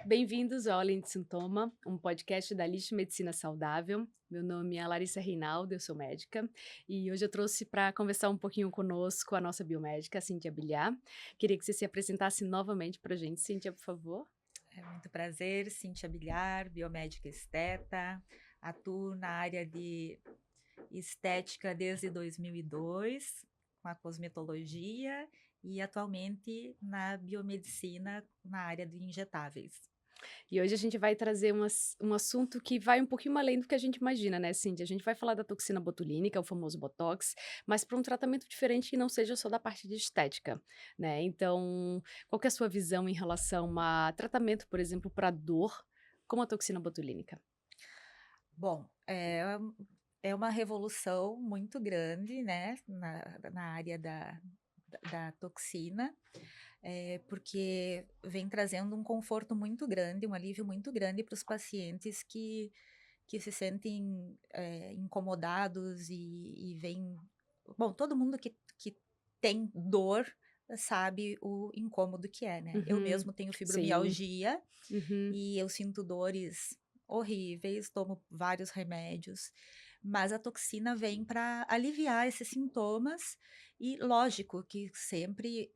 Bem-vindos ao Além de Sintoma, um podcast da List Medicina Saudável. Meu nome é Larissa Reinaldo, eu sou médica e hoje eu trouxe para conversar um pouquinho conosco a nossa biomédica, Cíntia Bilhar. Queria que você se apresentasse novamente para a gente. Cíntia, por favor. É muito prazer, Cíntia Bilhar, biomédica esteta, atuo na área de estética desde 2002, com a cosmetologia e atualmente na biomedicina na área de injetáveis. E hoje a gente vai trazer um assunto que vai um pouquinho além do que a gente imagina, né, Cíntia? A gente vai falar da toxina botulínica, o famoso Botox, mas para um tratamento diferente que não seja só da parte de estética, né? Então, qual que é a sua visão em relação a tratamento, por exemplo, para dor com a toxina botulínica? Bom, é uma revolução muito grande, né, na área da toxina, porque vem trazendo um conforto muito grande, um alívio muito grande para os pacientes que se sentem incomodados e vem. Bom, todo mundo que tem dor sabe o incômodo que é, né? Eu Uhum, mesmo tenho sim. fibromialgia Uhum. e eu sinto dores horríveis, tomo vários remédios, mas a toxina vem para aliviar esses sintomas e lógico que sempre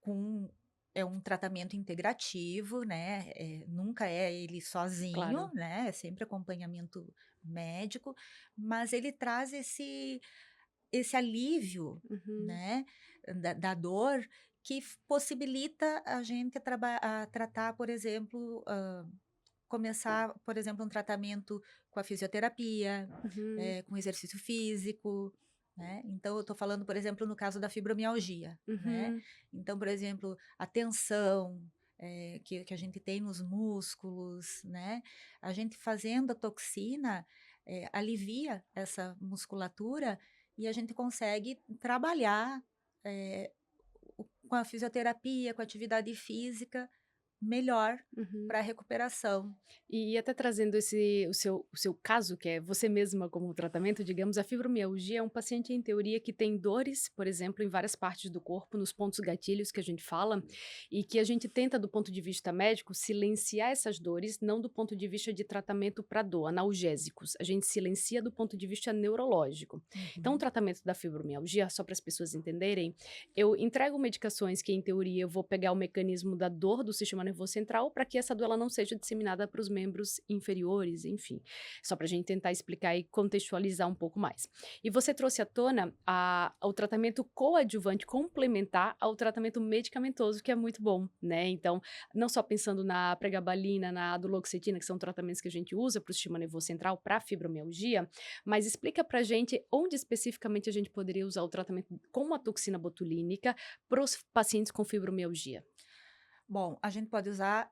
com é um tratamento integrativo, né, nunca é ele sozinho, Claro. né, é sempre acompanhamento médico, mas ele traz esse alívio, Uhum. né, da dor que possibilita a gente a tratar, por exemplo, começar, por exemplo, um tratamento com a fisioterapia, Uhum. com exercício físico, né. Então eu estou falando, por exemplo, no caso da fibromialgia, né. Uhum. Então, por exemplo, a tensão, que a gente tem nos músculos, né, a gente fazendo a toxina, alivia essa musculatura e a gente consegue trabalhar, eh, com a fisioterapia, com a atividade física, melhor Uhum. para a recuperação. E até trazendo esse o seu caso, que é você mesma como tratamento, digamos, a fibromialgia é um paciente, em teoria, que tem dores, por exemplo, em várias partes do corpo, nos pontos gatilhos que a gente fala, e que a gente tenta, do ponto de vista médico, silenciar essas dores, não do ponto de vista de tratamento para dor, analgésicos. A gente silencia do ponto de vista neurológico. Então, o Uhum. tratamento da fibromialgia, só para as pessoas entenderem, eu entrego medicações que, em teoria, eu vou pegar o mecanismo da dor do sistema nervoso central para que essa dor ela não seja disseminada para os membros inferiores, enfim. Só para a gente tentar explicar e contextualizar um pouco mais. E você trouxe à tona o tratamento coadjuvante complementar ao tratamento medicamentoso, que é muito bom, né? Então, não só pensando na pregabalina, na duloxetina, que são tratamentos que a gente usa para o sistema nervoso central, para fibromialgia, mas explica para gente onde especificamente a gente poderia usar o tratamento com a toxina botulínica para os pacientes com fibromialgia. Bom, a gente pode usar,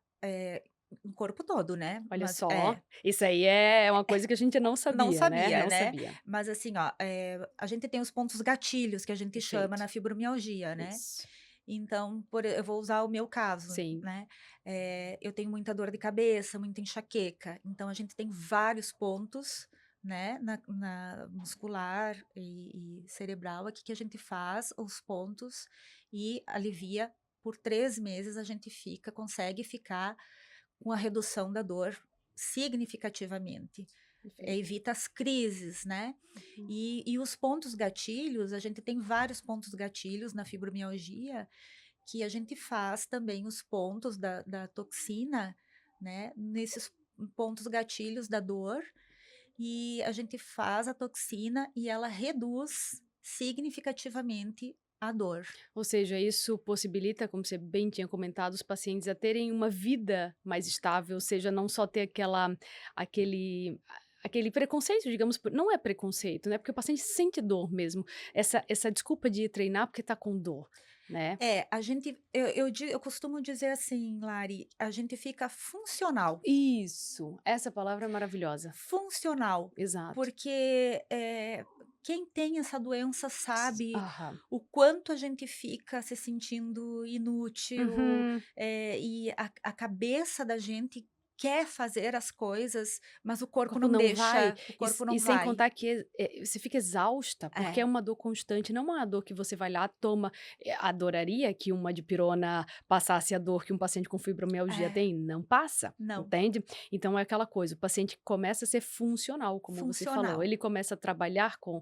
o corpo todo, né, Olha mas só, isso aí é uma coisa que a gente não não sabia, né, sabia, não né, sabia. mas assim, ó, a gente tem os pontos gatilhos que a gente chama Perfeito, na fibromialgia, né. isso. Então, eu vou usar o meu caso, Sim. né, eu tenho muita dor de cabeça, muita enxaqueca, então a gente tem vários pontos, né, na muscular e cerebral aqui que a gente faz os pontos e alivia por 3 meses a gente consegue ficar com a redução da dor significativamente. Perfeito. Evita as crises, né. Uhum. E os pontos gatilhos, a gente tem vários pontos gatilhos na fibromialgia, que a gente faz também os pontos da toxina, né, nesses pontos gatilhos da dor, e a gente faz a toxina e ela reduz significativamente a dor. Ou seja, isso possibilita, como você bem tinha comentado, os pacientes a terem uma vida mais estável, ou seja, não só ter aquele aquele preconceito, digamos, não é preconceito, né, porque o paciente sente dor mesmo, essa desculpa de ir treinar porque está com dor, né. A gente eu costumo dizer assim, Lari, a gente fica funcional. Isso, essa palavra é maravilhosa. Funcional, Exato. porque, quem tem essa doença sabe Aham. o quanto a gente fica se sentindo inútil, Uhum. e a cabeça da gente quer fazer as coisas, mas o O corpo corpo não não vai, deixa, o corpo não e sem vai. contar que, você fica exausta, porque é É, uma dor constante, não é uma dor que você vai lá, toma adoraria que uma dipirona passasse a dor que um paciente com fibromialgia é, tem, não passa, não, entende? Então é aquela coisa, o paciente começa a ser funcional, como você falou, funcional. ele começa a trabalhar com,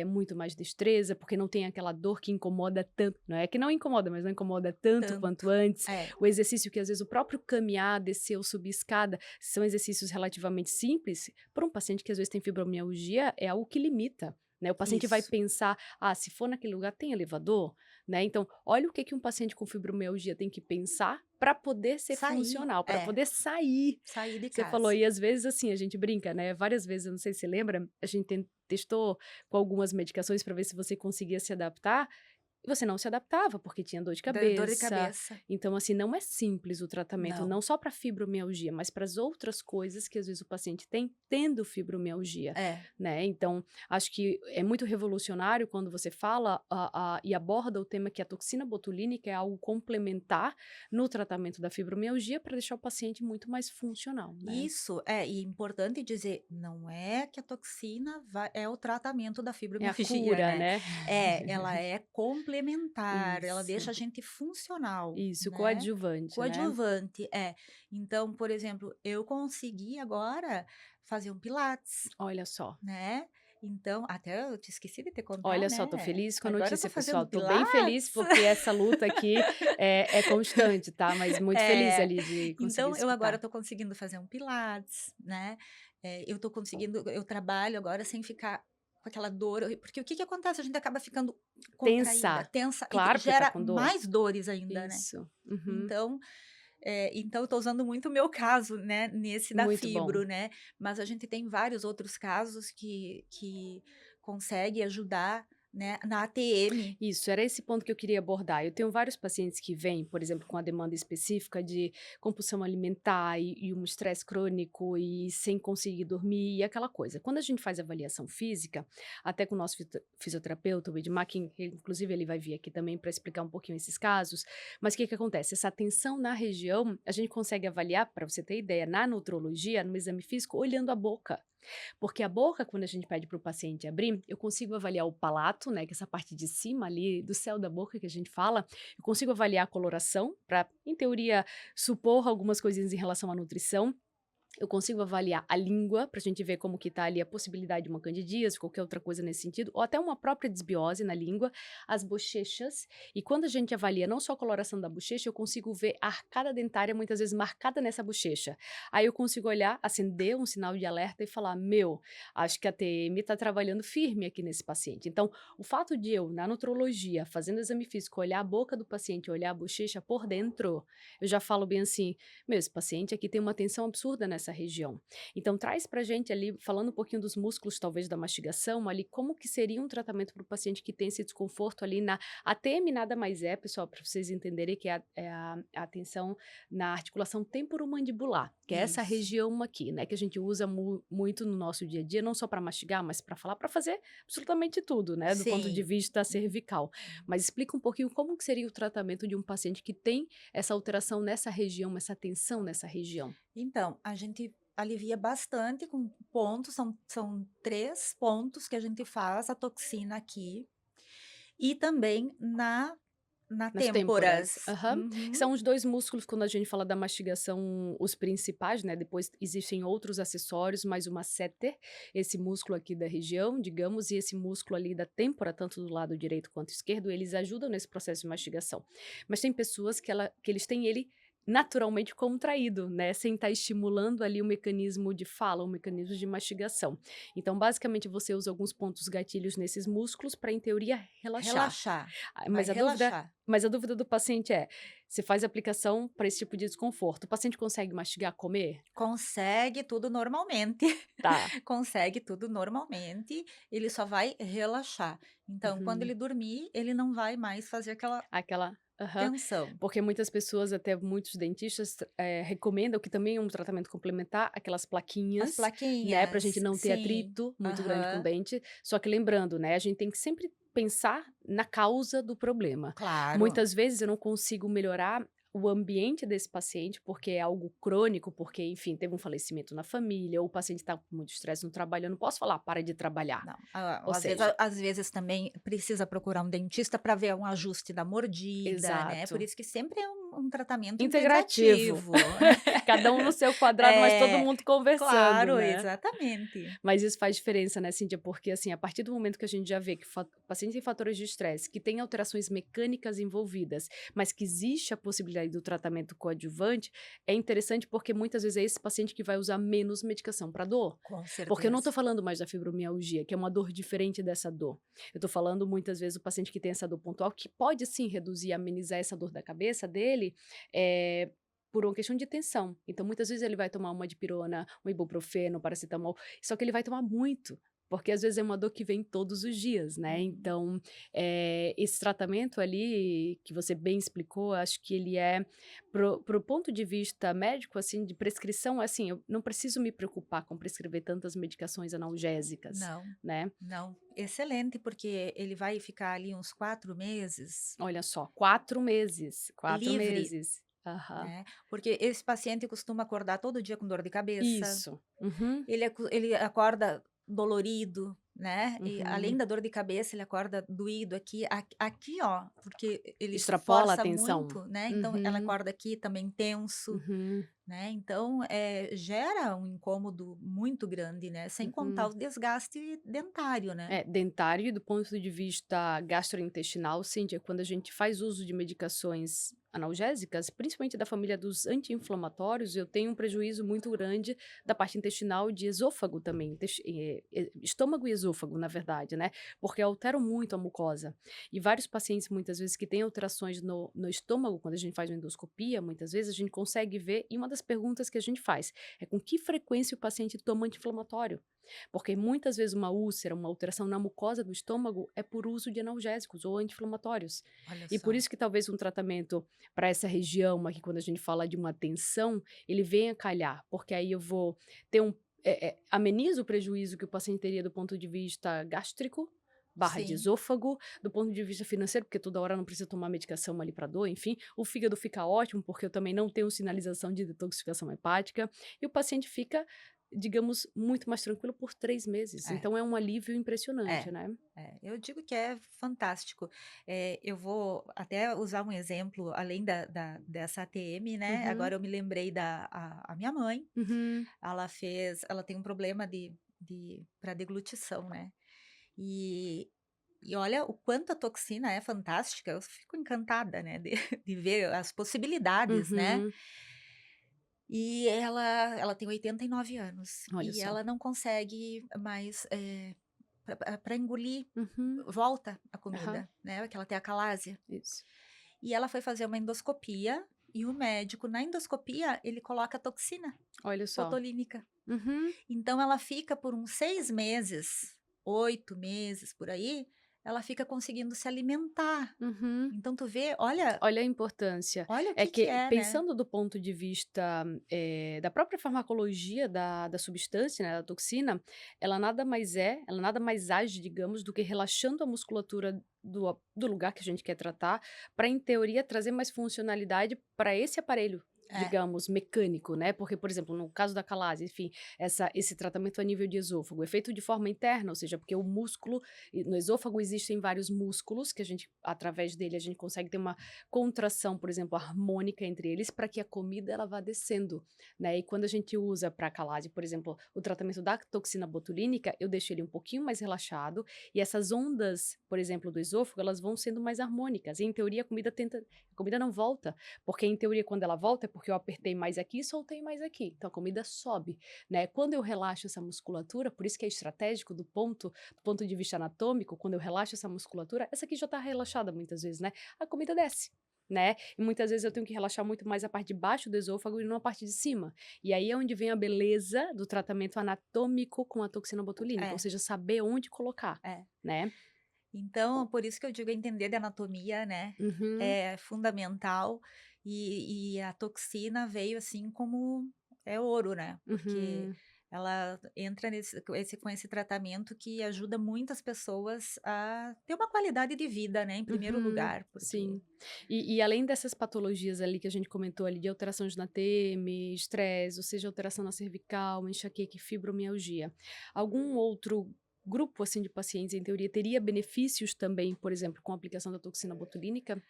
muito mais destreza, porque não tem aquela dor que incomoda tanto, não é que não incomoda, mas não incomoda tanto Tanto. quanto antes, É, o exercício que às vezes o próprio caminhar, descer ou subir escada, são exercícios relativamente simples, para um paciente que às vezes tem fibromialgia, é algo que limita, né, o paciente vai isso. pensar: "Ah, se for naquele lugar tem elevador?", né, então olha o que que um paciente com fibromialgia tem que pensar para poder ser Sair, funcional, para poder sair. sair de Você falou, casa. e às vezes, assim, a gente brinca, né, várias vezes, eu não sei se você lembra, a gente testou com algumas medicações para ver se você conseguia se adaptar, e você não se adaptava, porque tinha dor de Dor de cabeça. cabeça. Então, assim, não é simples o tratamento, Não. não só para fibromialgia, mas para as outras coisas que às vezes o paciente tem tendo fibromialgia, É, né. Então, acho que é muito revolucionário quando você fala, e aborda o tema que a toxina botulínica é algo complementar no tratamento da fibromialgia para deixar o paciente muito mais funcional, né. isso, e importante dizer, não é que a toxina é o tratamento da É a fibromialgia, cura, né. né. Ela é complementar, ela deixa Isso, a gente funcional, isso, né, coadjuvante, né. coadjuvante, é. Então, por exemplo, eu consegui agora fazer um pilates, Olha só. né, então até eu te esqueci de te contar, Olha só, tô né, feliz com a agora eu tô notícia, fazendo pessoal. Tô bem feliz pilates. porque essa luta aqui é constante, tá? Mas muito feliz É, ali de conseguir então eu agora escutar. estou conseguindo fazer um pilates, né, eu estou conseguindo eu trabalho agora sem ficar com aquela dor, porque o que que acontece? A gente acaba ficando contraída, Tensar. tensa e Claro, porque tá gera com dor. mais dores ainda, né. Isso. Uhum. Então, então eu estou usando muito o meu caso, né, nesse da Muito bom. fibro, né, mas a gente tem vários outros casos que consegue ajudar, né, na ATM. Isso, era esse ponto que eu queria abordar. Eu tenho vários pacientes que vêm, por exemplo, com a demanda específica de compulsão alimentar e um estresse crônico e sem conseguir dormir e aquela coisa. Quando a gente faz avaliação física, até com o nosso fisioterapeuta, o Edmar, que inclusive ele vai vir aqui também para explicar um pouquinho esses casos, mas o que que acontece? Essa tensão na região, a gente consegue avaliar, para você ter ideia, na nutrologia, no exame físico, olhando a boca. Porque a boca, quando a gente pede para o paciente abrir, eu consigo avaliar o palato, né, que é essa parte de cima ali do céu da boca que a gente fala, eu consigo avaliar a coloração para, em teoria, supor algumas coisinhas em relação à nutrição. Eu consigo avaliar a língua, para a gente ver como que tá ali a possibilidade de uma candidíase, qualquer outra coisa nesse sentido, ou até uma própria desbiose na língua, as bochechas. E quando a gente avalia não só a coloração da bochecha, eu consigo ver a arcada dentária muitas vezes marcada nessa bochecha. Aí eu consigo olhar, acender um sinal de alerta e falar: meu, acho que a TM está trabalhando firme aqui nesse paciente. Então, o fato de eu, na nutrologia, fazendo exame físico, olhar a boca do paciente, olhar a bochecha por dentro, eu já falo bem assim: meu, esse paciente aqui tem uma tensão absurda nessa região. Então, traz pra gente ali, falando um pouquinho dos músculos, talvez da mastigação, ali, como que seria um tratamento para o paciente que tem esse desconforto ali na ATM nada mais é, pessoal, para vocês entenderem que é a tensão na articulação temporomandibular, que é essa Isso. região aqui, né, que a gente usa muito no nosso dia a dia, não só para mastigar, mas para falar, para fazer absolutamente tudo, né, do ponto de Sim. vista cervical. Mas explica um pouquinho como que seria o tratamento de um paciente que tem essa alteração nessa região, essa tensão nessa região. Então, a gente alivia bastante com pontos, são 3 pontos que a gente faz a toxina aqui, e também na Nas têmporas, têmporas. aham. Uhum. São os 2 músculos, quando a gente fala da mastigação, os principais, né, depois existem outros acessórios, mas o masseter, esse músculo aqui da região, digamos, e esse músculo ali da têmpora, tanto do lado direito quanto esquerdo, eles ajudam nesse processo de mastigação. Mas tem pessoas que eles têm ele naturalmente contraído, né, sem estar estimulando ali o mecanismo de fala, o mecanismo de mastigação. Então, basicamente, você usa alguns pontos gatilhos nesses músculos para, em teoria, relaxar. Relaxar, Ah, vai mas a dúvida relaxar. mas a dúvida do paciente é: você faz aplicação para esse tipo de desconforto, o paciente consegue mastigar, comer? Consegue tudo normalmente, Tá. consegue tudo normalmente, ele só vai relaxar. Então, quando Uhum. ele dormir, ele não vai mais fazer aquela Aquela aham. tensão. Porque muitas pessoas, até muitos dentistas, recomendam que também é um tratamento complementar, aquelas As plaquinhas, né, pra gente plaquinhas, não ter sim. atrito muito grande com o Aham. dente. Só que lembrando, né, a gente tem que sempre pensar na causa do problema. Claro. Muitas vezes eu não consigo melhorar o ambiente desse paciente, porque é algo crônico, porque, enfim, teve um falecimento na família, ou o paciente está com muito estresse no trabalho, eu não posso falar: "Para de trabalhar". Não, Ou seja às vezes também precisa procurar um dentista para ver um ajuste da mordida, né, por exato. isso que sempre é um tratamento Integrativo. integrativo. Cada um no seu quadrado, mas todo É, mundo conversando, claro, né. exatamente. Mas isso faz diferença, né, Cíntia, porque, assim, a partir do momento que a gente já vê que o paciente tem fatores de estresse, que tem alterações mecânicas envolvidas, mas que existe a possibilidade do tratamento coadjuvante, é interessante porque muitas vezes é esse paciente que vai usar menos medicação para dor. Com Porque eu não certeza. estou falando mais da fibromialgia, que é uma dor diferente dessa dor. Eu estou falando muitas vezes do paciente que tem essa dor pontual, que pode sim reduzir, amenizar essa dor da cabeça dele, por uma questão de tensão. Então, muitas vezes ele vai tomar uma dipirona, um ibuprofeno, um paracetamol, só que ele vai tomar muito. Porque às vezes é uma dor que vem todos os dias, né? Uhum. Então, esse tratamento ali, que você bem explicou, acho que ele é, pro ponto de vista médico, assim, de prescrição, assim, eu não preciso me preocupar com prescrever tantas medicações analgésicas, Não, né? não, excelente, porque ele vai ficar ali uns 4 meses Olha só, 4 meses, 4 livre, meses. Aham. né, porque esse paciente costuma acordar todo dia com dor de cabeça. Isso. Uhum, Ele acorda dolorido, né, e além uhum. da dor de cabeça, ele acorda doído aqui, ó, porque ele se Extrapola a força atenção. muito, né, então ela Uhum, acorda aqui também tenso, uhum, né, então, gera um incômodo muito grande, né, sem contar uhum. o desgaste dentário, né. É, dentário e do ponto de vista gastrointestinal, Cíntia, quando a gente faz uso de medicações analgésicas, principalmente da família dos anti-inflamatórios, eu tenho um prejuízo muito grande da parte intestinal de esôfago também, estômago e esôfago, na verdade, né? Porque alteram muito a mucosa. E vários pacientes, muitas vezes, que têm alterações no estômago, quando a gente faz uma endoscopia, muitas vezes a gente consegue ver, e uma das perguntas que a gente faz é com que frequência o paciente toma anti-inflamatório. Porque muitas vezes uma úlcera, uma alteração na mucosa do estômago é por uso de analgésicos ou anti-inflamatórios. Olha E por só. isso que talvez um tratamento para essa região aqui, quando a gente fala de uma tensão, ele venha calhar, porque aí eu vou ter amenizo o prejuízo que o paciente teria do ponto de vista gástrico, barra de Sim. esôfago, do ponto de vista financeiro, porque toda hora não precisa tomar medicação ali para dor, enfim. O fígado fica ótimo, porque eu também não tenho sinalização de detoxificação hepática, e o paciente fica, digamos, muito mais tranquilo por 3 meses. É, Então é um alívio impressionante, é. né. Eu digo que é fantástico. Eu vou até usar um exemplo, além dessa ATM, né, Uhum, agora eu me lembrei a minha mãe, uhum. ela tem um problema para deglutição, né, e e olha o quanto a toxina é fantástica, eu fico encantada, né, de de ver as possibilidades, né. Uhum. E ela tem 89 anos, Olha e só. ela não consegue mais, para engolir, Uhum. volta a Aham. comida, né, que ela tem acalásia. Isso. E ela foi fazer uma endoscopia, e o médico na endoscopia, ele coloca toxina Olha só. botulínica. Uhum. Então ela fica por uns 6 meses, 8 meses, por aí, ela fica conseguindo se alimentar. Uhum. Então tu vê, olha Olha a importância. olha o É que que, é, né. pensando do ponto de vista, da própria farmacologia da substância, né, da toxina, ela nada mais age, digamos, do que relaxando a musculatura do lugar que a gente quer tratar, para em teoria, trazer mais funcionalidade para esse aparelho, É, digamos, mecânico, né. Porque, por exemplo, no caso da calase, enfim, esse tratamento a nível de esôfago é feito de forma interna, ou seja, porque o músculo e no esôfago existem vários músculos que a gente, através dele, a gente consegue ter uma contração, por exemplo, harmônica entre eles, para que a comida ela vá descendo, né? E quando a gente usa para calase, por exemplo, o tratamento da toxina botulínica, eu deixo ele um pouquinho mais relaxado e essas ondas, por exemplo, do esôfago, elas vão sendo mais harmônicas. E em teoria a comida não volta, porque em teoria quando ela volta é porque eu apertei mais aqui e soltei mais aqui. Então a comida sobe, né? Quando eu relaxo essa musculatura, por isso que é estratégico do ponto de vista anatômico, quando eu relaxo essa musculatura, essa aqui já está relaxada muitas vezes, né? A comida desce. Né? E muitas vezes eu tenho que relaxar muito mais a parte de baixo do esôfago e não a parte de cima. E aí é onde vem a beleza do tratamento anatômico com a toxina botulínica, ou é, seja, saber onde colocar, é. né? Então, por isso que eu digo entender de anatomia, né, Uhum, é fundamental, e a toxina veio, assim, como é ouro, né, porque uhum, ela entra com esse tratamento que ajuda muitas pessoas a ter uma qualidade de vida, né, em primeiro Uhum, lugar, porque sim. E além dessas patologias ali que a gente comentou ali de alterações na TM, estresse, ou seja, alteração na cervical, enxaqueca e fibromialgia, algum outro grupo, assim, de pacientes, em teoria, teria benefícios também, por exemplo, com a aplicação da toxina botulínica?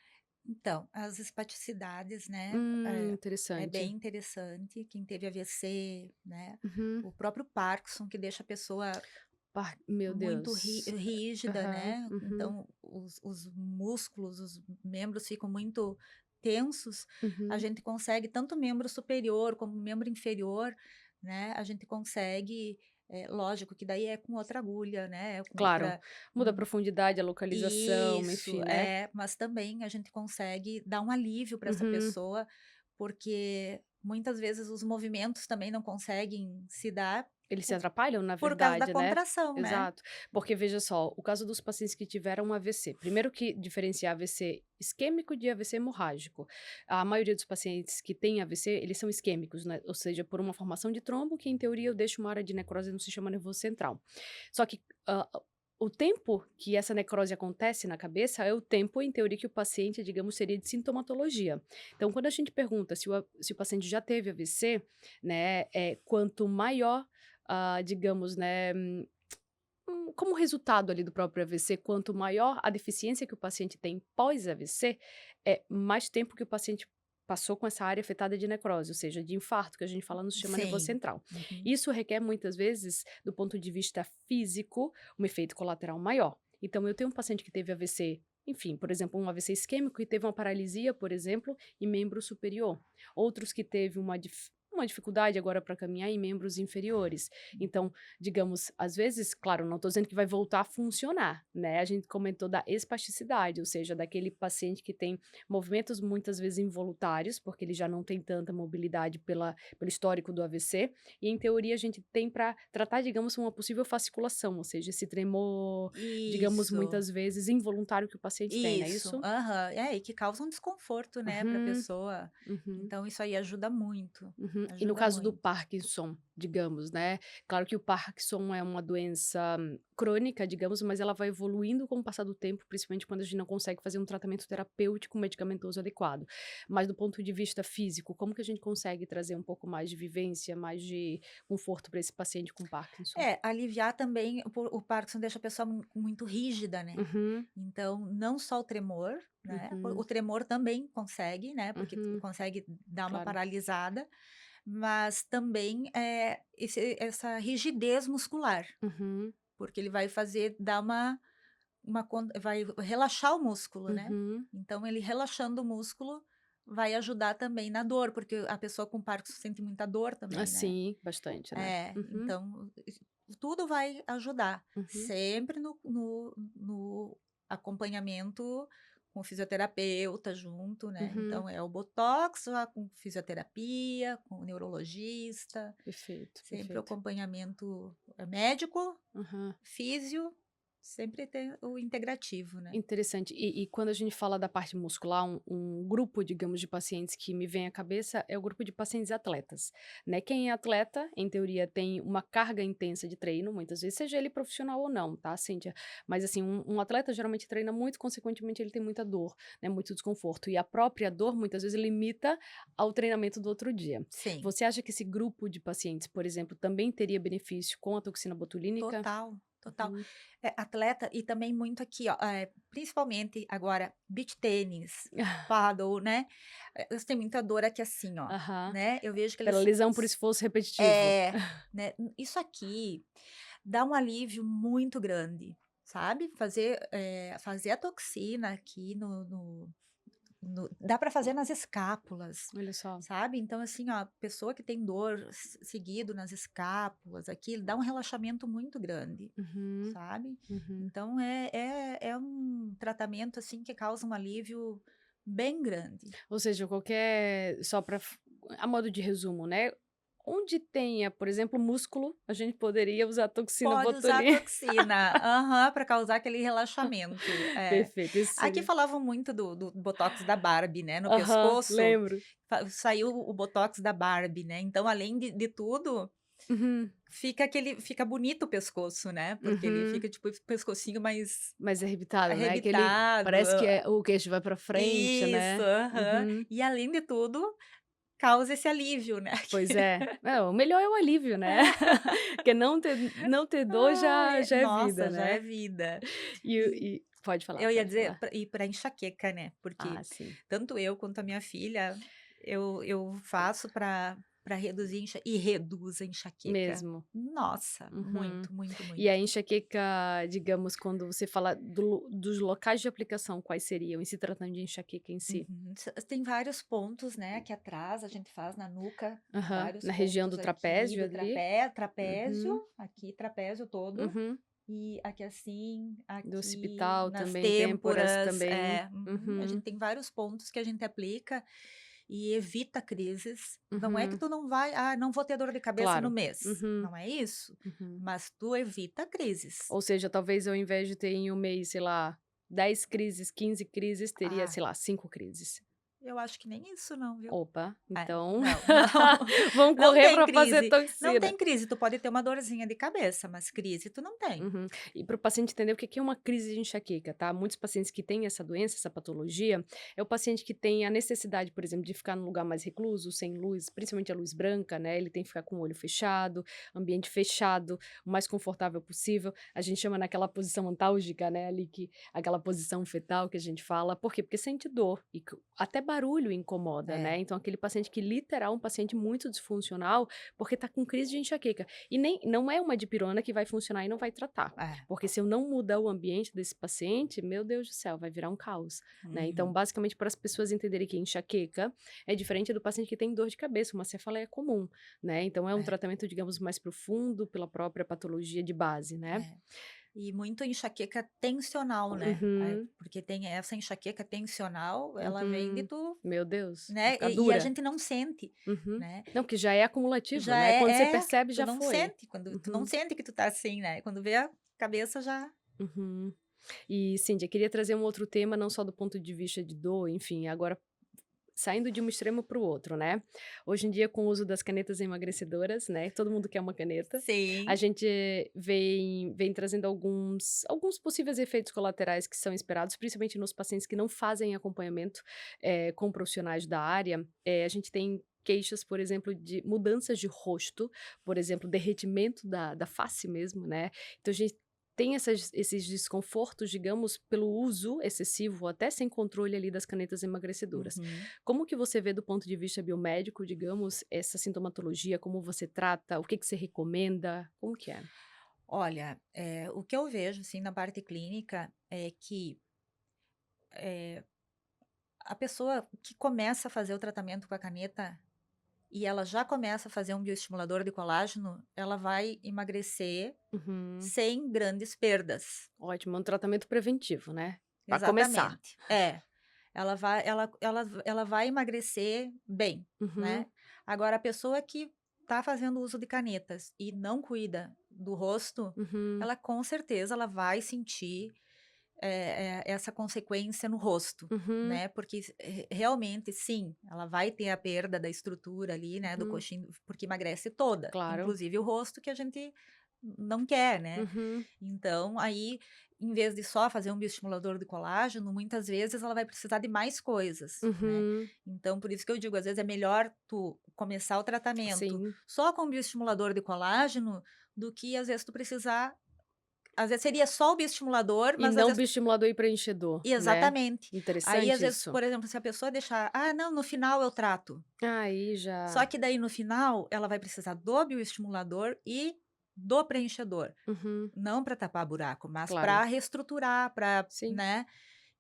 então, as espasticidades, né, é bem Interessante. interessante, quem teve AVC, né, Uhum. o próprio Parkinson que deixa a pessoa Meu muito Deus. rígida, Aham, né, uhum, então os músculos, os membros ficam muito tensos, a uhum. gente consegue tanto membro superior como membro inferior, né, a gente consegue, lógico que daí é com outra agulha, né, é com Claro, outra muda a com profundidade, a localização, isso, enfim, né. mas também a gente consegue dar um alívio para essa Uhum. pessoa, porque muitas vezes os movimentos também não conseguem se dar Eles se atrapalham, na por causa da verdade, né. contração, né. Exato. Porque veja só, o caso dos pacientes que tiveram AVC, primeiro que diferenciar AVC isquêmico de AVC hemorrágico. A maioria dos pacientes que têm AVC, eles são isquêmicos, né, ou seja, por uma formação de trombo que, em teoria, eu deixo uma área de necrose no sistema nervoso central. Só que, o tempo que essa necrose acontece na cabeça é o tempo, em teoria, que o paciente, digamos, seria de sintomatologia. Então, quando a gente pergunta se o paciente já teve AVC, né, quanto maior, digamos, né, como resultado ali do próprio AVC, quanto maior a deficiência que o paciente tem pós-AVC, é mais tempo que o paciente passou com essa área afetada de necrose, ou seja, de infarto, que a gente fala no sistema nervoso Sim. central. Uhum. Isso requer, muitas vezes, do ponto de vista físico, um efeito colateral maior. Então, eu tenho um paciente que teve AVC, enfim, por exemplo, um AVC isquêmico e teve uma paralisia, por exemplo, em membro superior. Outros que teve uma dificuldade agora para caminhar em membros inferiores. Então, digamos, às vezes, claro, não estou dizendo que vai voltar a funcionar, né? A gente comentou da espasticidade, ou seja, daquele paciente que tem movimentos muitas vezes involuntários, porque ele já não tem tanta mobilidade pelo histórico do AVC, e em teoria a gente tem para tratar, digamos, uma possível fasciculação, ou seja, esse tremor, digamos, Isso, muitas vezes involuntário que o paciente tem, não é isso. isso? Aham. É, e que causa um desconforto, né, para a Uhum, pessoa. uhum. Então isso aí ajuda muito, Uhum. E no ajuda caso do muito. Parkinson, digamos, né, claro que o Parkinson é uma doença crônica, digamos, mas ela vai evoluindo com o passar do tempo, principalmente quando a gente não consegue fazer um tratamento terapêutico medicamentoso adequado. Mas do ponto de vista físico, como que a gente consegue trazer um pouco mais de vivência, mais de conforto para esse paciente com Parkinson? É, aliviar também o Parkinson deixa a pessoa muito rígida, né. Uhum, Então, não só o tremor, né, o uhum, tremor também consegue, né, porque uhum, consegue dar uma claro. paralisada, mas também, essa rigidez muscular, Uhum, porque ele vai fazer dar vai relaxar o músculo, né. uhum. Então ele relaxando o músculo vai ajudar também na dor, porque a pessoa com Parkinson sente muita dor também, né. Assim, bastante, né? É, Uhum, então tudo vai ajudar, uhum, sempre no acompanhamento com o fisioterapeuta junto, né, uhum. então é o botox, com fisioterapia, com o neurologista, Perfeito, sempre o perfeito. acompanhamento, médico, Aham. físio, sempre tem o integrativo, né. Interessante. E quando a gente fala da parte muscular, um grupo, digamos, de pacientes que me vem à cabeça é o grupo de pacientes atletas, né? Quem é atleta, em teoria, tem uma carga intensa de treino, muitas vezes, seja ele profissional ou não, tá, Cíntia? Mas, assim, um atleta geralmente treina muito, consequentemente, ele tem muita dor, né? Muito desconforto. E a própria dor, muitas vezes, limita ao treinamento do outro dia. Sim. Você acha que esse grupo de pacientes, por exemplo, também teria benefício com a toxina botulínica? Total, total. Uhum. Atleta e também muito aqui, ó, principalmente agora beach tênis, paddle, né, eles têm muita dor aqui assim, ó, Aham. né, eu vejo que Pela eles lesão por esforço repetitivo. é, né, isso aqui dá um alívio muito grande, sabe, fazer a toxina aqui dá para fazer nas escápulas, Olha só. sabe. Então, assim, ó, a pessoa que tem dor seguido nas escápulas aqui, dá um relaxamento muito grande, Uhum, sabe. uhum. Então é um tratamento, assim, que causa um alívio bem grande. Ou seja, qualquer só para a modo de resumo, né, onde tenha, por exemplo, músculo, a gente poderia usar toxina Pode usar a botulínica. toxina. Aham, pra causar aquele relaxamento. É. Perfeito, isso Aqui seria falavam muito do botox da Barbie, né, no aham, pescoço, lembro. saiu o botox da Barbie, né, então além de tudo, Uhum. fica bonito o pescoço, né? Porque ele Uhum. fica tipo esse pescocinho mais Mais arrebitado, né, aquele arrebitado. parece que o queixo vai pra frente, Isso, né. aham. Uhum. E além de tudo, causa esse alívio, né? Pois é. É, o melhor é o alívio, né. Porque não ter dor já Ai, já é vida, nossa, já é né. vida. E o E e pode falar, eu ia pode dizer, falar. e para enxaqueca, né? Ah, Porque sim. tanto eu quanto a minha filha, eu faço para reduzir e reduz a enxaqueca. Mesmo. Nossa, Uhum. muito, muito, E a muito. enxaqueca, digamos, quando você fala dos locais de aplicação, quais seriam, em se tratando de enxaqueca em si? Uhum. Tem vários pontos, né, aqui atrás, a gente faz na nuca, Aham. vários Na região pontos do aqui trapézio do ali? trapézio, Uhum. aqui trapézio todo, Uhum. e aqui assim, Do aqui occipital nas também, têmporas têmporas, também. uhum. A Uhum. gente tem vários pontos que a gente aplica e evita crises. Não é que Uhum. tu não vai, não vou ter dor de cabeça no Claro. mês, Uhum. não é isso, Uhum. mas tu evita crises. Ou seja, talvez ao invés de ter em um mês, sei lá, 10 crises, 15 crises, teria, Ah, sei lá, 5 crises. eu acho que nem isso não, viu. Opa, É, então não, não, vamos não correr tem para fazer crise, não toxina. tem crise, tu pode ter uma dorzinha de cabeça, mas crise tu não tem. Uhum. E para o paciente entender o que que é uma crise de enxaqueca, tá? Muitos pacientes que têm essa doença, essa patologia, é o paciente que tem a necessidade, por exemplo, de ficar num lugar mais recluso, sem luz, principalmente a luz branca, né? Ele tem que ficar com o olho fechado, ambiente fechado, o mais confortável possível. A gente chama naquela posição antálgica, né? Ali que aquela posição fetal que a gente fala. Por quê? Porque sente dor e até barulho incomoda, né? É, Então aquele paciente que literal, um paciente muito disfuncional, porque tá com crise de enxaqueca. E nem não é uma dipirona que vai funcionar e não vai tratar, é. porque se eu não mudar o ambiente desse paciente, meu Deus do céu, vai virar um caos, né. Então, Uhum. basicamente, para as pessoas entenderem que enxaqueca é diferente do paciente que tem dor de cabeça, uma cefaleia comum, né. Então é um É, tratamento, digamos, mais profundo pela própria patologia de base, né. é. E muito enxaqueca tensional, né, Uhum, porque tem essa enxaqueca tensional, ela vem de uhum. tu, Meu Deus, vai né, ficar e a dura. gente não sente, Uhum. né. Não, que já é acumulativo, Já né, quando você é, percebe tu já não foi. sente, quando tu não Uhum, sente que tu tá assim, né, quando vê a cabeça já uhum. E, Cíntia, queria trazer um outro tema, não só do ponto de vista de dor, enfim, agora saindo de um extremo para o outro, né. Hoje em dia, com o uso das canetas emagrecedoras, né, todo mundo quer uma caneta, a sim. gente vem trazendo alguns possíveis efeitos colaterais que são esperados, principalmente nos pacientes que não fazem acompanhamento, com profissionais da área. A gente tem queixas, por exemplo, de mudanças de rosto, por exemplo, derretimento da face mesmo, né. Então a gente tem esses desconfortos, digamos, pelo uso excessivo, até sem controle ali das canetas emagrecedoras. Uhum. Como que você vê do ponto de vista biomédico, digamos, essa sintomatologia, como você trata, o que que você recomenda, como que é? Olha, o que eu vejo, assim, na parte clínica é que, eh, a pessoa que começa a fazer o tratamento com a caneta e ela já começa a fazer um bioestimulador de colágeno, ela vai emagrecer Uhum, sem grandes perdas. ótimo, é um tratamento preventivo, né, para começar. Exatamente. É, ela vai emagrecer bem, Uhum, né. Agora a pessoa que está fazendo uso de canetas e não cuida do rosto, uhum, ela com certeza ela vai sentir, essa consequência no rosto, uhum, né, porque realmente sim, ela vai ter a perda da estrutura ali, né, do uhum, coxim, porque emagrece toda, claro. inclusive o rosto que a gente não quer, né. Uhum, Então, aí, em vez de só fazer um bioestimulador de colágeno, muitas vezes ela vai precisar de mais coisas, né. uhum, Então, por isso que eu digo, às vezes é melhor tu começar o tratamento sim. só com bioestimulador de colágeno, do que às vezes tu precisar, às vezes seria só o bioestimulador, E mas às não vezes bioestimulador e preenchedor, né. exatamente. Aí, às Interessante vezes, isso. por exemplo, se a pessoa deixar: "Ah, não, no final eu trato". Aí Só já que daí no final ela vai precisar do bioestimulador e do preenchedor. uhum, Não para tapar buraco, mas claro, para reestruturar, para, sim. né,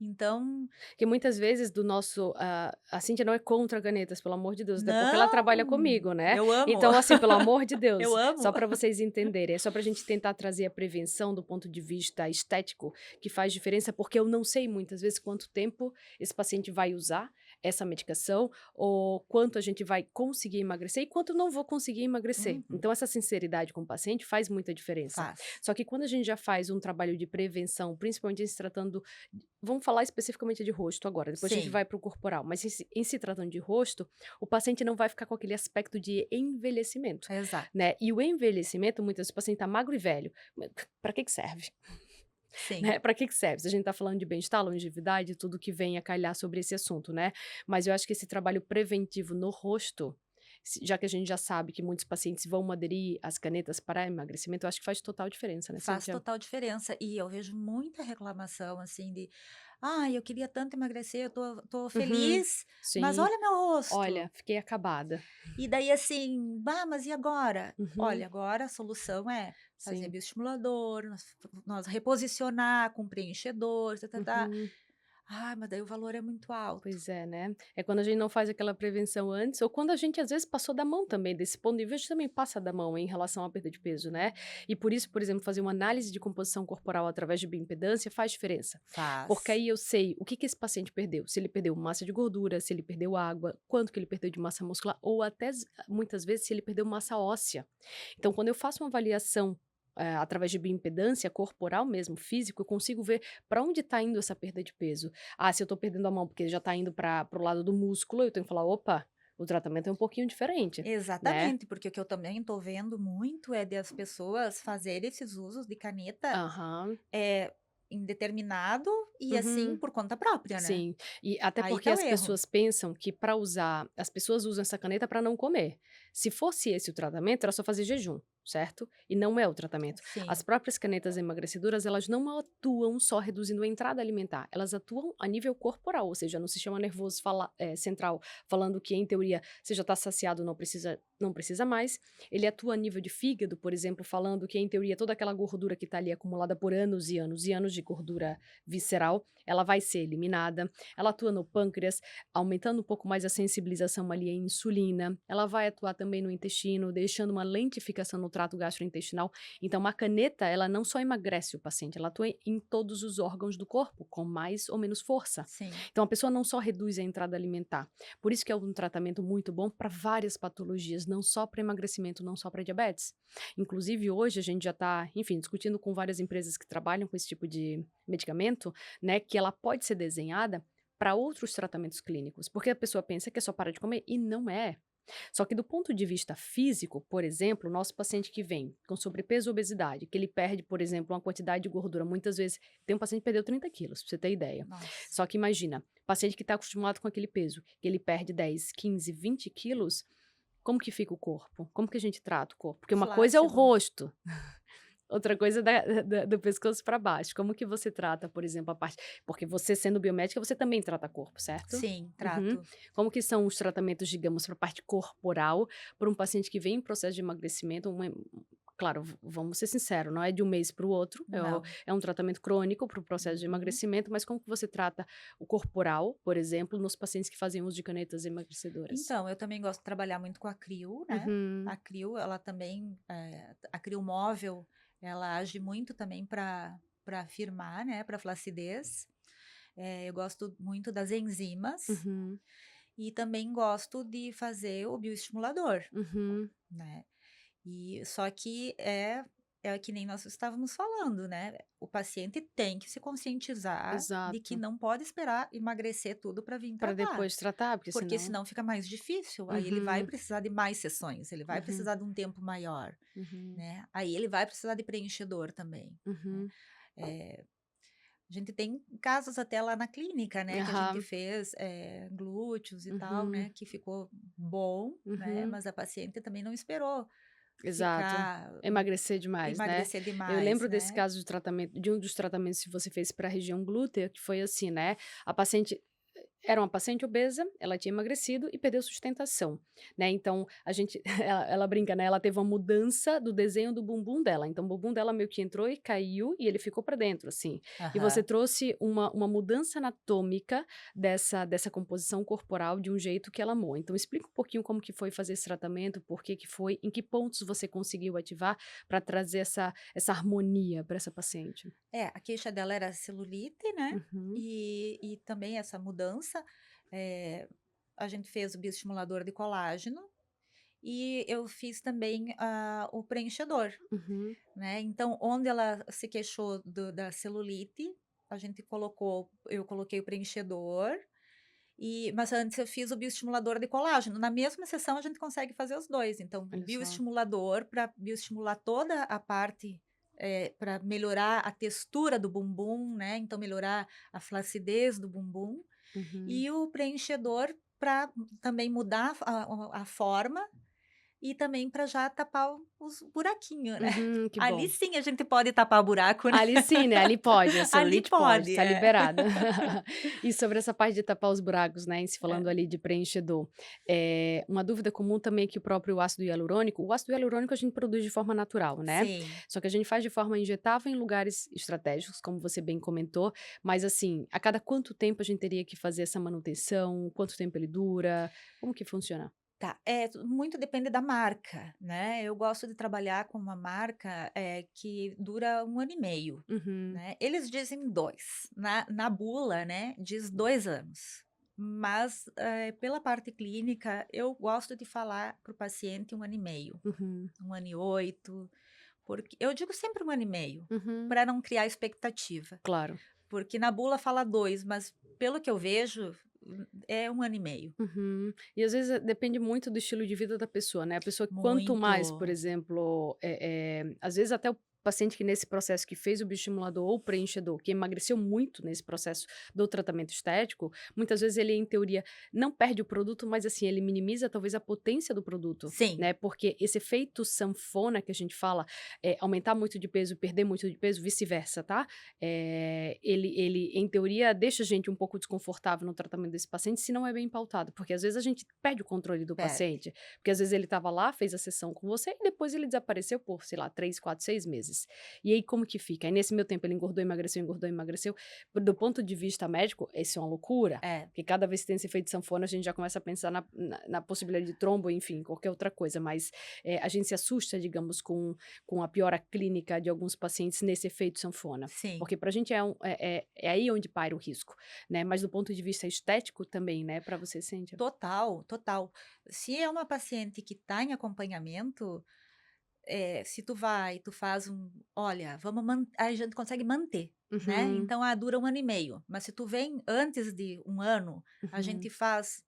então Que muitas vezes do nosso a Cíntia não é contra canetas, pelo amor de Deus, até porque ela trabalha não, comigo, né. eu amo, Então, assim, pelo amor de eu Deus, amo. só para vocês entenderem, é só pra gente tentar trazer a prevenção do ponto de vista estético, que faz diferença, porque eu não sei muitas vezes quanto tempo esse paciente vai usar, essa medicação, ou quanto a gente vai conseguir emagrecer e quanto não vou conseguir emagrecer. Uhum. Então, essa sinceridade com o paciente faz muita diferença. Faz. Só que quando a gente já faz um trabalho de prevenção, principalmente em se tratando, vamos falar especificamente de rosto agora, depois a gente Sim, vai para o corporal, mas em se tratando de rosto, o paciente não vai ficar com aquele aspecto de envelhecimento, exato. né? E o envelhecimento, muitas vezes o paciente tá magro e velho, para que que serve? Sim. Né, para que que serve? Se a gente tá falando de bem-estar, longevidade, tudo que vem a calhar sobre esse assunto, né. Mas eu acho que esse trabalho preventivo no rosto, já que a gente já sabe que muitos pacientes vão aderir às canetas para emagrecimento, eu acho que faz total diferença, né, Faz Cíntia? total diferença. E eu vejo muita reclamação, assim, de: "Ai, eu queria tanto emagrecer, eu tô Uhum. feliz, mas Sim. olha meu rosto". Olha, fiquei acabada. E daí, assim: "Bah, mas e agora?". Uhum. Olha, agora a solução é fazer Sim. bioestimulador, nós reposicionar com preenchedor, tá-tá-tá. Uhum. "Ai, mas daí o valor é muito alto". Pois é, né. É quando a gente não faz aquela prevenção antes, ou quando a gente às vezes passou da mão também, desse ponto de vista também passa da mão em relação à perda de peso, né. E por isso, por exemplo, fazer uma análise de composição corporal através de bioimpedância faz diferença. Porque Faz. aí eu sei o que que esse paciente perdeu, se ele perdeu massa de gordura, se ele perdeu água, quanto que ele perdeu de massa muscular, ou até muitas vezes se ele perdeu massa óssea. Então quando eu faço uma avaliação, através de bioimpedância corporal mesmo, físico, eu consigo ver para onde está indo essa perda de peso. Ah, se eu estou perdendo a mão porque já está indo para o lado do músculo, eu tenho que falar: "Opa, o tratamento é um pouquinho diferente", né. Exatamente, porque o que eu também tô vendo muito é das pessoas fazerem esses usos de caneta, Aham. é indeterminado e, assim, Uhum. por conta própria, né. Sim, e até Aí porque tá o as erro. pessoas pensam que para usar as pessoas usam essa caneta para não comer. Se fosse esse o tratamento, era só fazer jejum, certo? E não é o tratamento. As Sim. próprias canetas emagrecedoras, elas não atuam só reduzindo a entrada alimentar, elas atuam a nível corporal, ou seja, no sistema nervoso central, falando que, em teoria, você já está saciado, não precisa mais. Ele atua a nível de fígado, por exemplo, falando que, em teoria, toda aquela gordura que está ali acumulada por anos e anos e anos de gordura visceral, ela vai ser eliminada. Ela atua no pâncreas, aumentando um pouco mais a sensibilização ali à insulina. Ela vai atuar também no intestino, deixando uma lentificação no trato gastrointestinal. Então, a caneta, ela não só emagrece o paciente, ela atua em todos os órgãos do corpo, com mais ou menos força. Sim. Então, a pessoa não só reduz a entrada alimentar. Por isso que é um tratamento muito bom para várias patologias, não só para emagrecimento, não só para diabetes. Inclusive, hoje a gente já está, enfim, discutindo com várias empresas que trabalham com esse tipo de medicamento, né, que ela pode ser desenhada para outros tratamentos clínicos, porque a pessoa pensa que é só parar de comer e não é. Só que do ponto de vista físico, por exemplo, o nosso paciente que vem com sobrepeso ou obesidade, que ele perde, por exemplo, uma quantidade de gordura, muitas vezes, tem um paciente que perdeu 30 quilos, pra você ter ideia. Nossa. Só que imagina, paciente que está acostumado com aquele peso, que ele perde 10, 15, 20 quilos, como que fica o corpo? Como que a gente trata o corpo? Porque uma coisa é o Flácido. rosto, outra coisa do pescoço para baixo. Como que você trata, por exemplo, a parte, porque você sendo biomédica, você também trata corpo, certo? Sim, Uhum. trato. Como que são os tratamentos, digamos, para a parte corporal, para um paciente que vem em processo de emagrecimento, claro, vamos ser sinceros, não é de um mês para o outro, Não. é um tratamento crônico para o processo de Uhum. emagrecimento, mas como que você trata o corporal, por exemplo, nos pacientes que fazem uso de canetas emagrecedoras? Então, eu também gosto de trabalhar muito com a CRIO, né. Uhum, A CRIO, ela também, a CRIO móvel, ela age muito também para firmar, né, para flacidez. Eu gosto muito das enzimas uhum, e também gosto de fazer o bioestimulador, uhum, né. E só que é que nem nós estávamos falando, né, o paciente tem que se conscientizar de que exato. não pode esperar emagrecer tudo para vir Para tratar. depois tratar, porque Porque senão. senão fica mais difícil, aí ele vai Uhum, precisar de mais sessões, ele vai uhum, precisar de um tempo maior, uhum, né, aí ele vai precisar de preenchedor também, né. uhum. Eh, a gente tem casos até lá na clínica, né, que a gente Aham, fez, glúteos e tal, uhum, né, que ficou bom, né, uhum. mas a paciente também não esperou Exato. ficar Emagrecer demais, né. emagrecer Eu demais, lembro desse né. caso de tratamento, de um dos tratamentos que você fez para a região glútea, que foi assim, né, a paciente era uma paciente obesa, ela tinha emagrecido e perdeu sustentação, né, então a gente ela brinca, né, ela teve uma mudança do desenho do bumbum dela, então o bumbum dela meio que entrou e caiu e ele ficou para dentro, assim. E você Aham. trouxe uma mudança anatômica dessa composição corporal de um jeito que ela amou. Então explica um pouquinho como que foi fazer esse tratamento, por que que foi, em que pontos você conseguiu ativar para trazer essa harmonia para essa paciente? A queixa dela era celulite, né, Uhum, e também essa mudança. eh, a gente fez o bioestimulador de colágeno e eu fiz também o preenchedor, Uhum. né. Então, onde ela se queixou da celulite, a gente eu coloquei o preenchedor, mas antes eu fiz o bioestimulador de colágeno. Na mesma sessão a gente consegue fazer os 2. Então, Olha só. bioestimulador para bioestimular toda a parte, para melhorar a textura do bumbum, né, então melhorar a flacidez do bumbum, Uhum. e o preenchedor para também mudar a forma e também para já tapar os buraquinho, né. Uhum, que Ali bom. sim a gente pode tapar buraco, né. Ali sim, né, ali pode, a Ali celulite pode, pode, tá é. liberada. E sobre essa parte de tapar os buracos, né, em se falando É. ali de preenchedor, uma dúvida comum também é que o ácido hialurônico a gente produz de forma natural, né, Sim. só que a gente faz de forma injetável em lugares estratégicos, como você bem comentou, mas assim, a cada quanto tempo a gente teria que fazer essa manutenção? Quanto tempo ele dura? Como que funciona? Tá, muito depende da marca, né. Eu gosto de trabalhar com uma marca, que dura 1 ano e meio, Uhum, né. Eles dizem 2, na bula, né, diz 2 anos, mas, pela parte clínica, eu gosto de falar para o paciente 1 ano e meio, uhum, 1 ano e 8, porque eu digo sempre 1 ano e meio, uhum, para não criar expectativa, claro. porque na bula fala 2, mas pelo que eu vejo, é 1 ano e meio. Uhum. E às vezes, depende muito do estilo de vida da pessoa, né, a pessoa quanto mais, por Muito. exemplo, às vezes até o paciente que nesse processo que fez o bioestimulador ou o preenchedor, que emagreceu muito nesse processo do tratamento estético, muitas vezes ele, em teoria, não perde o produto, mas assim, ele minimiza talvez a potência do produto, Sim. né, porque esse efeito sanfona que a gente fala, aumentar muito de peso, perder muito de peso, vice-versa, tá? Ele, em teoria, deixa a gente um pouco desconfortável no tratamento desse paciente se não é bem pautado, porque às vezes a gente perde o controle do Perde. paciente, porque às vezes ele estava lá, fez a sessão com você e depois ele desapareceu por, sei lá, 3, 4, 6 meses. E aí como que fica? Aí nesse meu tempo ele engordou, emagreceu, engordou, emagreceu. Do ponto de vista médico, isso é uma loucura, É. porque cada vez que tem esse efeito sanfona, a gente já começa a pensar na possibilidade de trombo, enfim, qualquer outra coisa, mas a gente se assusta, digamos, com a piora clínica de alguns pacientes nesse efeito sanfona. Sim. Porque pra gente é aí onde paira o risco, né, mas do ponto de vista estético também, né, pra você, Cíntia? Total, total. Se é uma paciente que está em acompanhamento, se tu faz olha, a gente consegue manter, né, Uhum, então, dura 1 ano e meio, mas se tu vem antes de 1 ano, a gente uhum. faz,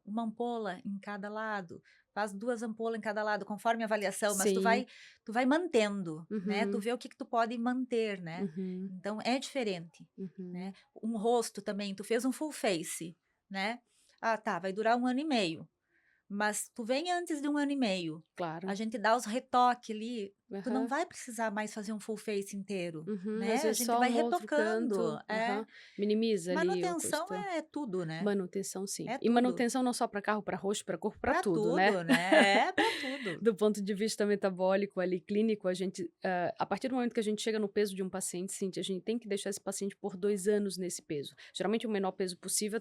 1 ampola em cada lado, faz 2 ampolas em cada lado, conforme a avaliação, mas Sim. tu vai mantendo, né, tu Uhum, vê o que que tu pode manter, né, uhum, então é diferente, né. uhum. Um rosto também, tu fez um full face, né, tá, vai durar 1 ano e meio. Mas tu vem antes de 1 ano e meio, a Claro. gente dá os retoque ali, tu não Aham. vai precisar mais fazer um full face inteiro, Uhum. Às né, a vezes gente só vai um outro retocando. canto. Aham. Minimiza ali o Manutenção custo. é tudo, né, Manutenção, sim. é E tudo. manutenção não só para carro, para rosto, para corpo, para Pra tudo, né. tudo, né, é pra tudo. Do ponto de vista metabólico ali, clínico, a gente, a partir do momento que a gente chega no peso de um paciente, Cíntia, a gente tem que deixar esse paciente por 2 anos nesse peso. Geralmente o menor peso possível,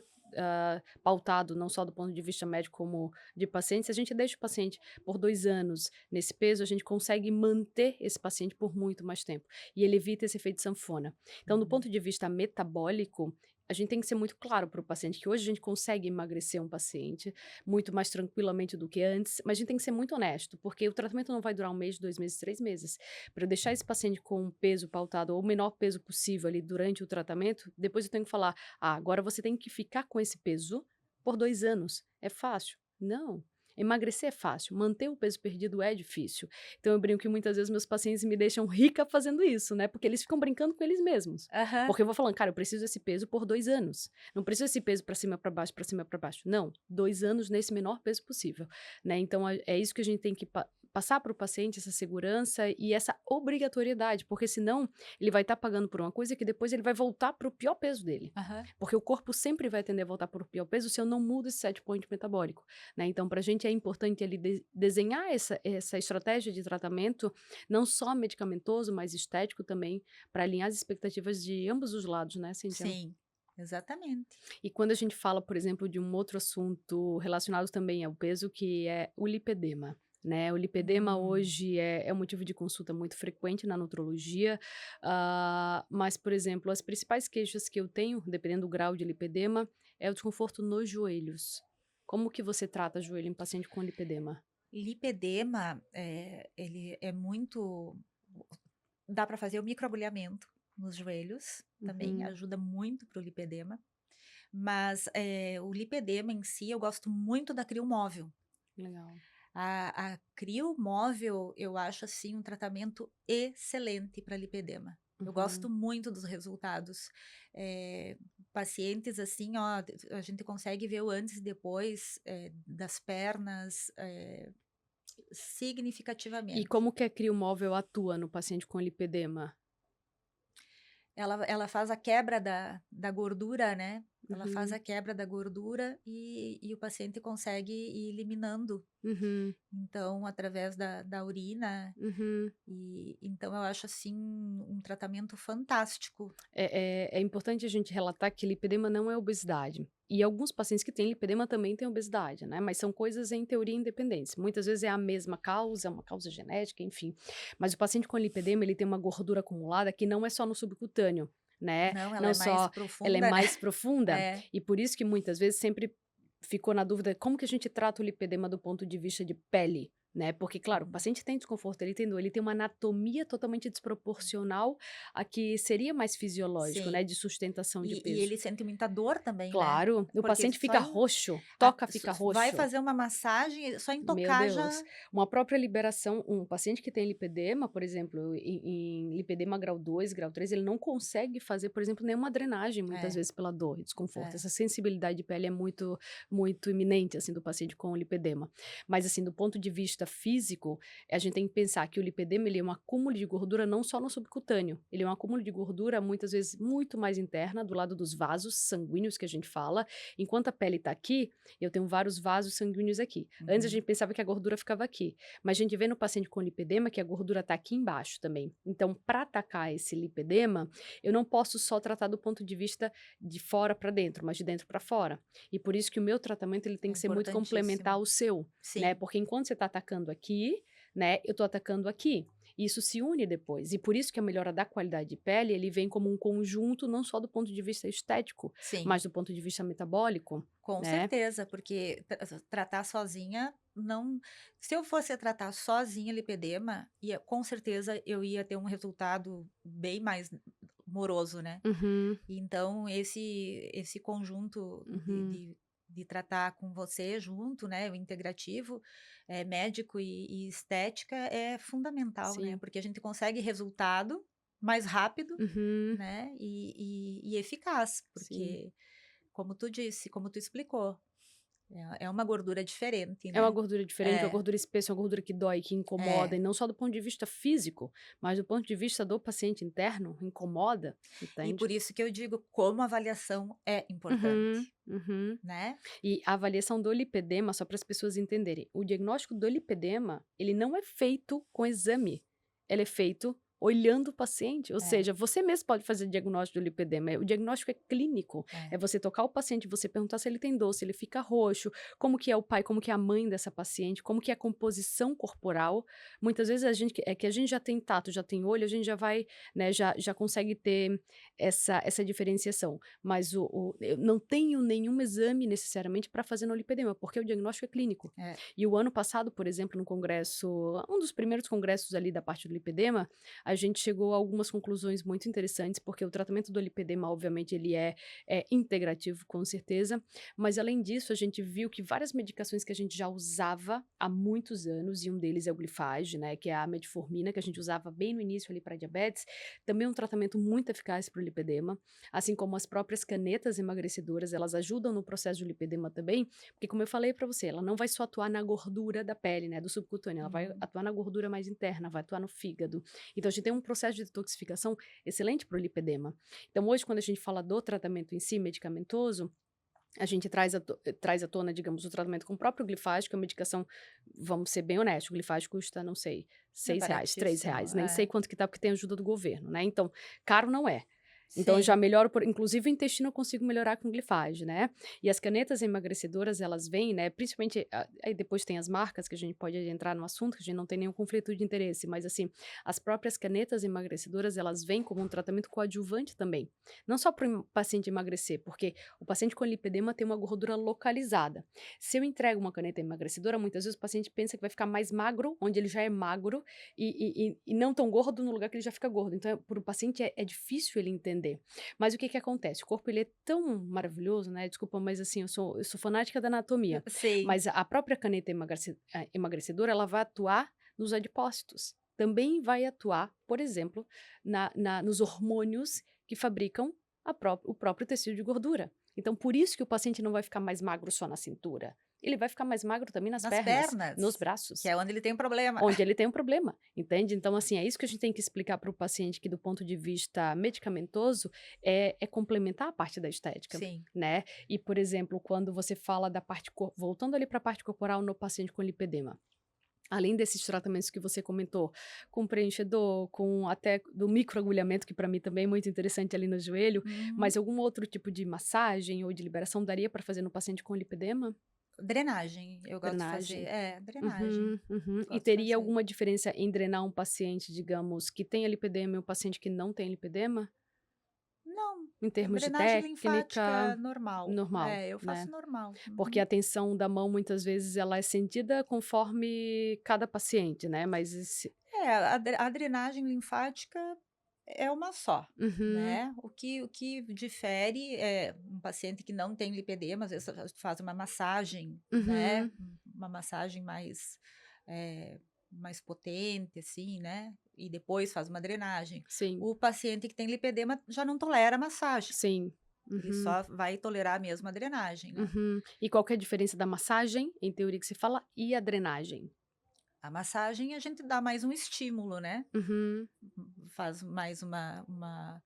pautado não só do ponto de vista médico como de paciente, se a gente deixa o paciente por 2 anos nesse peso, a gente consegue manter esse paciente por muito mais tempo, e ele evita esse efeito sanfona. Então, do Uhum. ponto de vista metabólico, a gente tem que ser muito claro para o paciente que hoje a gente consegue emagrecer um paciente muito mais tranquilamente do que antes, mas a gente tem que ser muito honesto, porque o tratamento não vai durar 1 mês, 2 meses, 3 meses. Para eu deixar esse paciente com um peso pautado ou o menor peso possível ali durante o tratamento, depois eu tenho que falar: "Ah, agora você tem que ficar com esse peso por 2 anos". É fácil? Não. Emagrecer é fácil, manter o peso perdido é difícil. Então eu brinco que muitas vezes meus pacientes me deixam rica fazendo isso, né, porque eles ficam brincando com eles mesmos. Aham. Porque eu vou falando: "Cara, eu preciso desse peso por 2 anos. Não preciso desse peso para cima, para baixo, para cima, para baixo. Não, 2 anos nesse menor peso possível", né. Então é isso que a gente tem que passar para o paciente, essa segurança e essa obrigatoriedade, porque senão ele vai estar pagando por uma coisa que depois ele vai voltar para o pior peso dele. Aham. Porque o corpo sempre vai tender a voltar para o pior peso se eu não mudo esse set point metabólico, né. Então pra gente é importante ali desenhar essa estratégia de tratamento, não só medicamentoso, mas estético também, para alinhar as expectativas de ambos os lados, né, Cíntia? Sim, exatamente. E quando a gente fala, por exemplo, de um outro assunto relacionado também ao peso, que é o lipedema, né? O lipedema Hum. hoje é um motivo de consulta muito frequente na nutrologia, mas, por exemplo, as principais queixas que eu tenho, dependendo do grau de lipedema, é o desconforto nos joelhos. Como que você trata joelho em paciente com lipedema? Lipedema, ele é muito dá para fazer o microagulhamento nos joelhos, também Uhum, ajuda muito para o lipedema, mas, o lipedema em si, eu gosto muito da criomóvel. legal. A criomóvel, eu acho, assim, um tratamento excelente para lipedema. Eu gosto Uhum. muito dos resultados. Eh, Pacientes, assim, ó, a gente consegue ver o antes e depois, das pernas, E significativamente. como que a criomóvel atua no paciente com lipedema? Ela faz a quebra da gordura, né, ela faz Uhum, a quebra da gordura e o paciente consegue ir eliminando, uhum, então, através da urina. uhum. E então eu acho, assim, um tratamento fantástico. É importante a gente relatar que lipedema não é obesidade. E alguns pacientes que têm lipedema também têm obesidade, né? Mas são coisas em teoria independentes. Muitas vezes é a mesma causa, uma causa genética, enfim. Mas o paciente com lipedema, ele tem uma gordura acumulada que não é só no subcutâneo, né? Não, ela Não é mais só ela é profunda, né. mais profunda, É, e por isso que muitas vezes sempre ficou na dúvida como que a gente trata o lipedema do ponto de vista de pele, né? Porque, claro, o uhum. paciente tem desconforto, ele tem dor, ele tem uma anatomia totalmente desproporcional a que seria mais fisiológico, né, Sim. de sustentação de E peso. ele sente muita dor também, né, Claro, o porque paciente só fica em roxo, a toca, s fica vai roxo. fazer uma massagem, só em Meu tocar Deus, já uma própria liberação um paciente que tem lipedema, por exemplo, em lipedema grau 2, grau 3, ele não consegue fazer, por exemplo, nenhuma drenagem muitas é, vezes pela dor e desconforto. é. Essa sensibilidade de pele é muito muito iminente, assim, do paciente com lipedema. Mas, assim, do ponto de vista físico, a gente tem que pensar que o lipedema, ele é um acúmulo de gordura não só no subcutâneo, ele é um acúmulo de gordura muitas vezes muito mais interna, do lado dos vasos sanguíneos que a gente fala. Enquanto a pele tá aqui, eu tenho vários vasos sanguíneos aqui. Antes a Uhum. gente pensava que a gordura ficava aqui, mas a gente vê no paciente com lipedema que a gordura está aqui embaixo também. Então, para atacar esse lipedema, eu não posso só tratar do ponto de vista de fora para dentro, mas de dentro para fora. E por isso que o meu tratamento ele tem É que ser muito complementar importantíssimo. ao seu, né? Sim, Porque enquanto você está atacando aqui, né, eu estou atacando aqui. Isso se une depois. E por isso que a melhora da qualidade de pele, ele vem como um conjunto, não só do ponto de vista estético, sim. mas do ponto de vista metabólico, Com né? certeza, porque tratar sozinha não, se eu fosse tratar sozinha lipedema, com certeza eu ia ter um resultado bem mais moroso, né. Uhum, Então esse conjunto uhum. de tratar com você junto, né, o integrativo, médico e estética é fundamental, né, Sim. porque a gente consegue resultado mais rápido, Uhum. né, e eficaz, Sim. porque como tu disse, como tu explicou, é uma gordura diferente, É uma né. gordura diferente, uma É, gordura espessa, uma gordura que dói, que incomoda, é. e não só do ponto de vista físico, mas do ponto de vista do paciente interno, incomoda, E entende? por isso que eu digo como a avaliação é Uhum, importante, uhum. né. E a avaliação do lipedema, só para as pessoas entenderem, o diagnóstico do lipedema, ele não é feito com exame, ele é feito olhando o paciente, ou É, seja, você mesmo pode fazer diagnóstico do lipedema, o diagnóstico é clínico, é é. você tocar o paciente, você perguntar se ele tem dor, se ele fica roxo, como que é o pai, como que é a mãe dessa paciente, como que é a composição corporal. Muitas vezes a gente já tem tato, já tem olho, a gente já vai, né, já consegue ter essa diferenciação. Mas eu não tenho nenhum exame necessariamente para fazer no lipedema, porque o diagnóstico é clínico. É. E o ano passado, por exemplo, no congresso, um dos primeiros congressos ali da parte do lipedema, a gente chegou a algumas conclusões muito interessantes, porque o tratamento do lipedema, obviamente, ele é integrativo, com certeza, mas além disso, a gente viu que várias medicações que a gente já usava há muitos anos, e um deles é o Glifage, né, que é a metformina, que a gente usava bem no início ali para diabetes, também é um tratamento muito eficaz para o lipedema, assim como as próprias canetas emagrecedoras, elas ajudam no processo de lipedema também, porque como eu falei para você, ela não vai só atuar na gordura da pele, né, do subcutâneo, ela vai Uhum. atuar na gordura mais interna, vai atuar no fígado. Então a gente tem um processo de detoxificação excelente para o lipedema. Então hoje, quando a gente fala do tratamento em si, medicamentoso, a gente traz à tona, digamos, o tratamento com o próprio glifage, que é uma medicação, vamos ser bem honestos, o glifage custa, não sei, É R$ 6, baratíssimo, R$ 3, nem sei é. quanto que tá, porque tem ajuda do governo, né, então, caro não é. Então eu já Sim. melhoro, inclusive o intestino eu consigo melhorar com glifage, né? E as canetas emagrecedoras, elas vêm, né? Principalmente, aí depois tem as marcas, que a gente pode entrar no assunto, que a gente não tem nenhum conflito de interesse, mas assim, as próprias canetas emagrecedoras, elas vêm como um tratamento coadjuvante também. Não só para o paciente emagrecer, porque o paciente com lipedema tem uma gordura localizada. Se eu entrego uma caneta emagrecedora, muitas vezes o paciente pensa que vai ficar mais magro, onde ele já é magro, e não tão gordo no lugar que ele já fica gordo. Então, para o paciente é difícil ele entender. Mas o que que acontece? O corpo ele é tão maravilhoso, né? Desculpa, mas assim, eu sou fanática da anatomia. Sim. Mas a própria caneta emagrecedora, ela vai atuar nos adipócitos. Também vai atuar, por exemplo, nos hormônios que fabricam o próprio tecido de gordura. Então, por isso que o paciente não vai ficar mais magro só na cintura. Ele vai ficar mais magro também nas Nas pernas, nos pernas, que braços, é onde ele tem um problema. onde ele tem um problema, entende? Então, assim, é isso que a gente tem que explicar para o paciente, que do ponto de vista medicamentoso, é complementar a parte da estética, Sim. né? E, por exemplo, quando você fala da parte, voltando ali para a parte corporal no paciente com lipedema, além desses tratamentos que você comentou, com preenchedor, com até do microagulhamento, que para mim também é muito interessante ali no joelho, Uhum. mas algum outro tipo de massagem ou de liberação daria para fazer no paciente com lipedema? Drenagem, eu gosto de fazer. Drenagem. Drenagem. Uhum, uhum. E Gosto de teria fazer. alguma diferença em drenar um paciente, digamos, que tenha lipedema e um paciente que não tem lipedema? Não, Em termos de drenagem técnica, linfática normal. normal, Eu faço né? normal. Porque a Uhum. tensão da mão, muitas vezes, ela é sentida conforme cada paciente, né? Mas A drenagem linfática é uma só, Uhum, né. O que difere é um paciente que não tem lipedema, às vezes faz uma massagem, né, uhum, uma massagem eh, mais potente, assim, né, e depois faz uma drenagem. sim, O paciente que tem lipedema já não tolera massagem, sim. ele Uhum, só vai tolerar mesmo a drenagem, né. uhum. E qual que é a diferença da massagem, em teoria que se fala, e a drenagem? A massagem a gente dá mais um estímulo, né. Uhum, Faz mais uma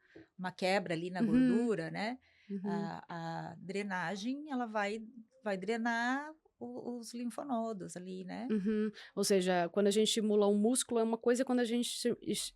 quebra ali na uhum, gordura, né. uhum. A drenagem, ela vai drenar os linfonodos ali, né. Uhum. Ou seja, quando a gente estimula um músculo é uma coisa, quando a gente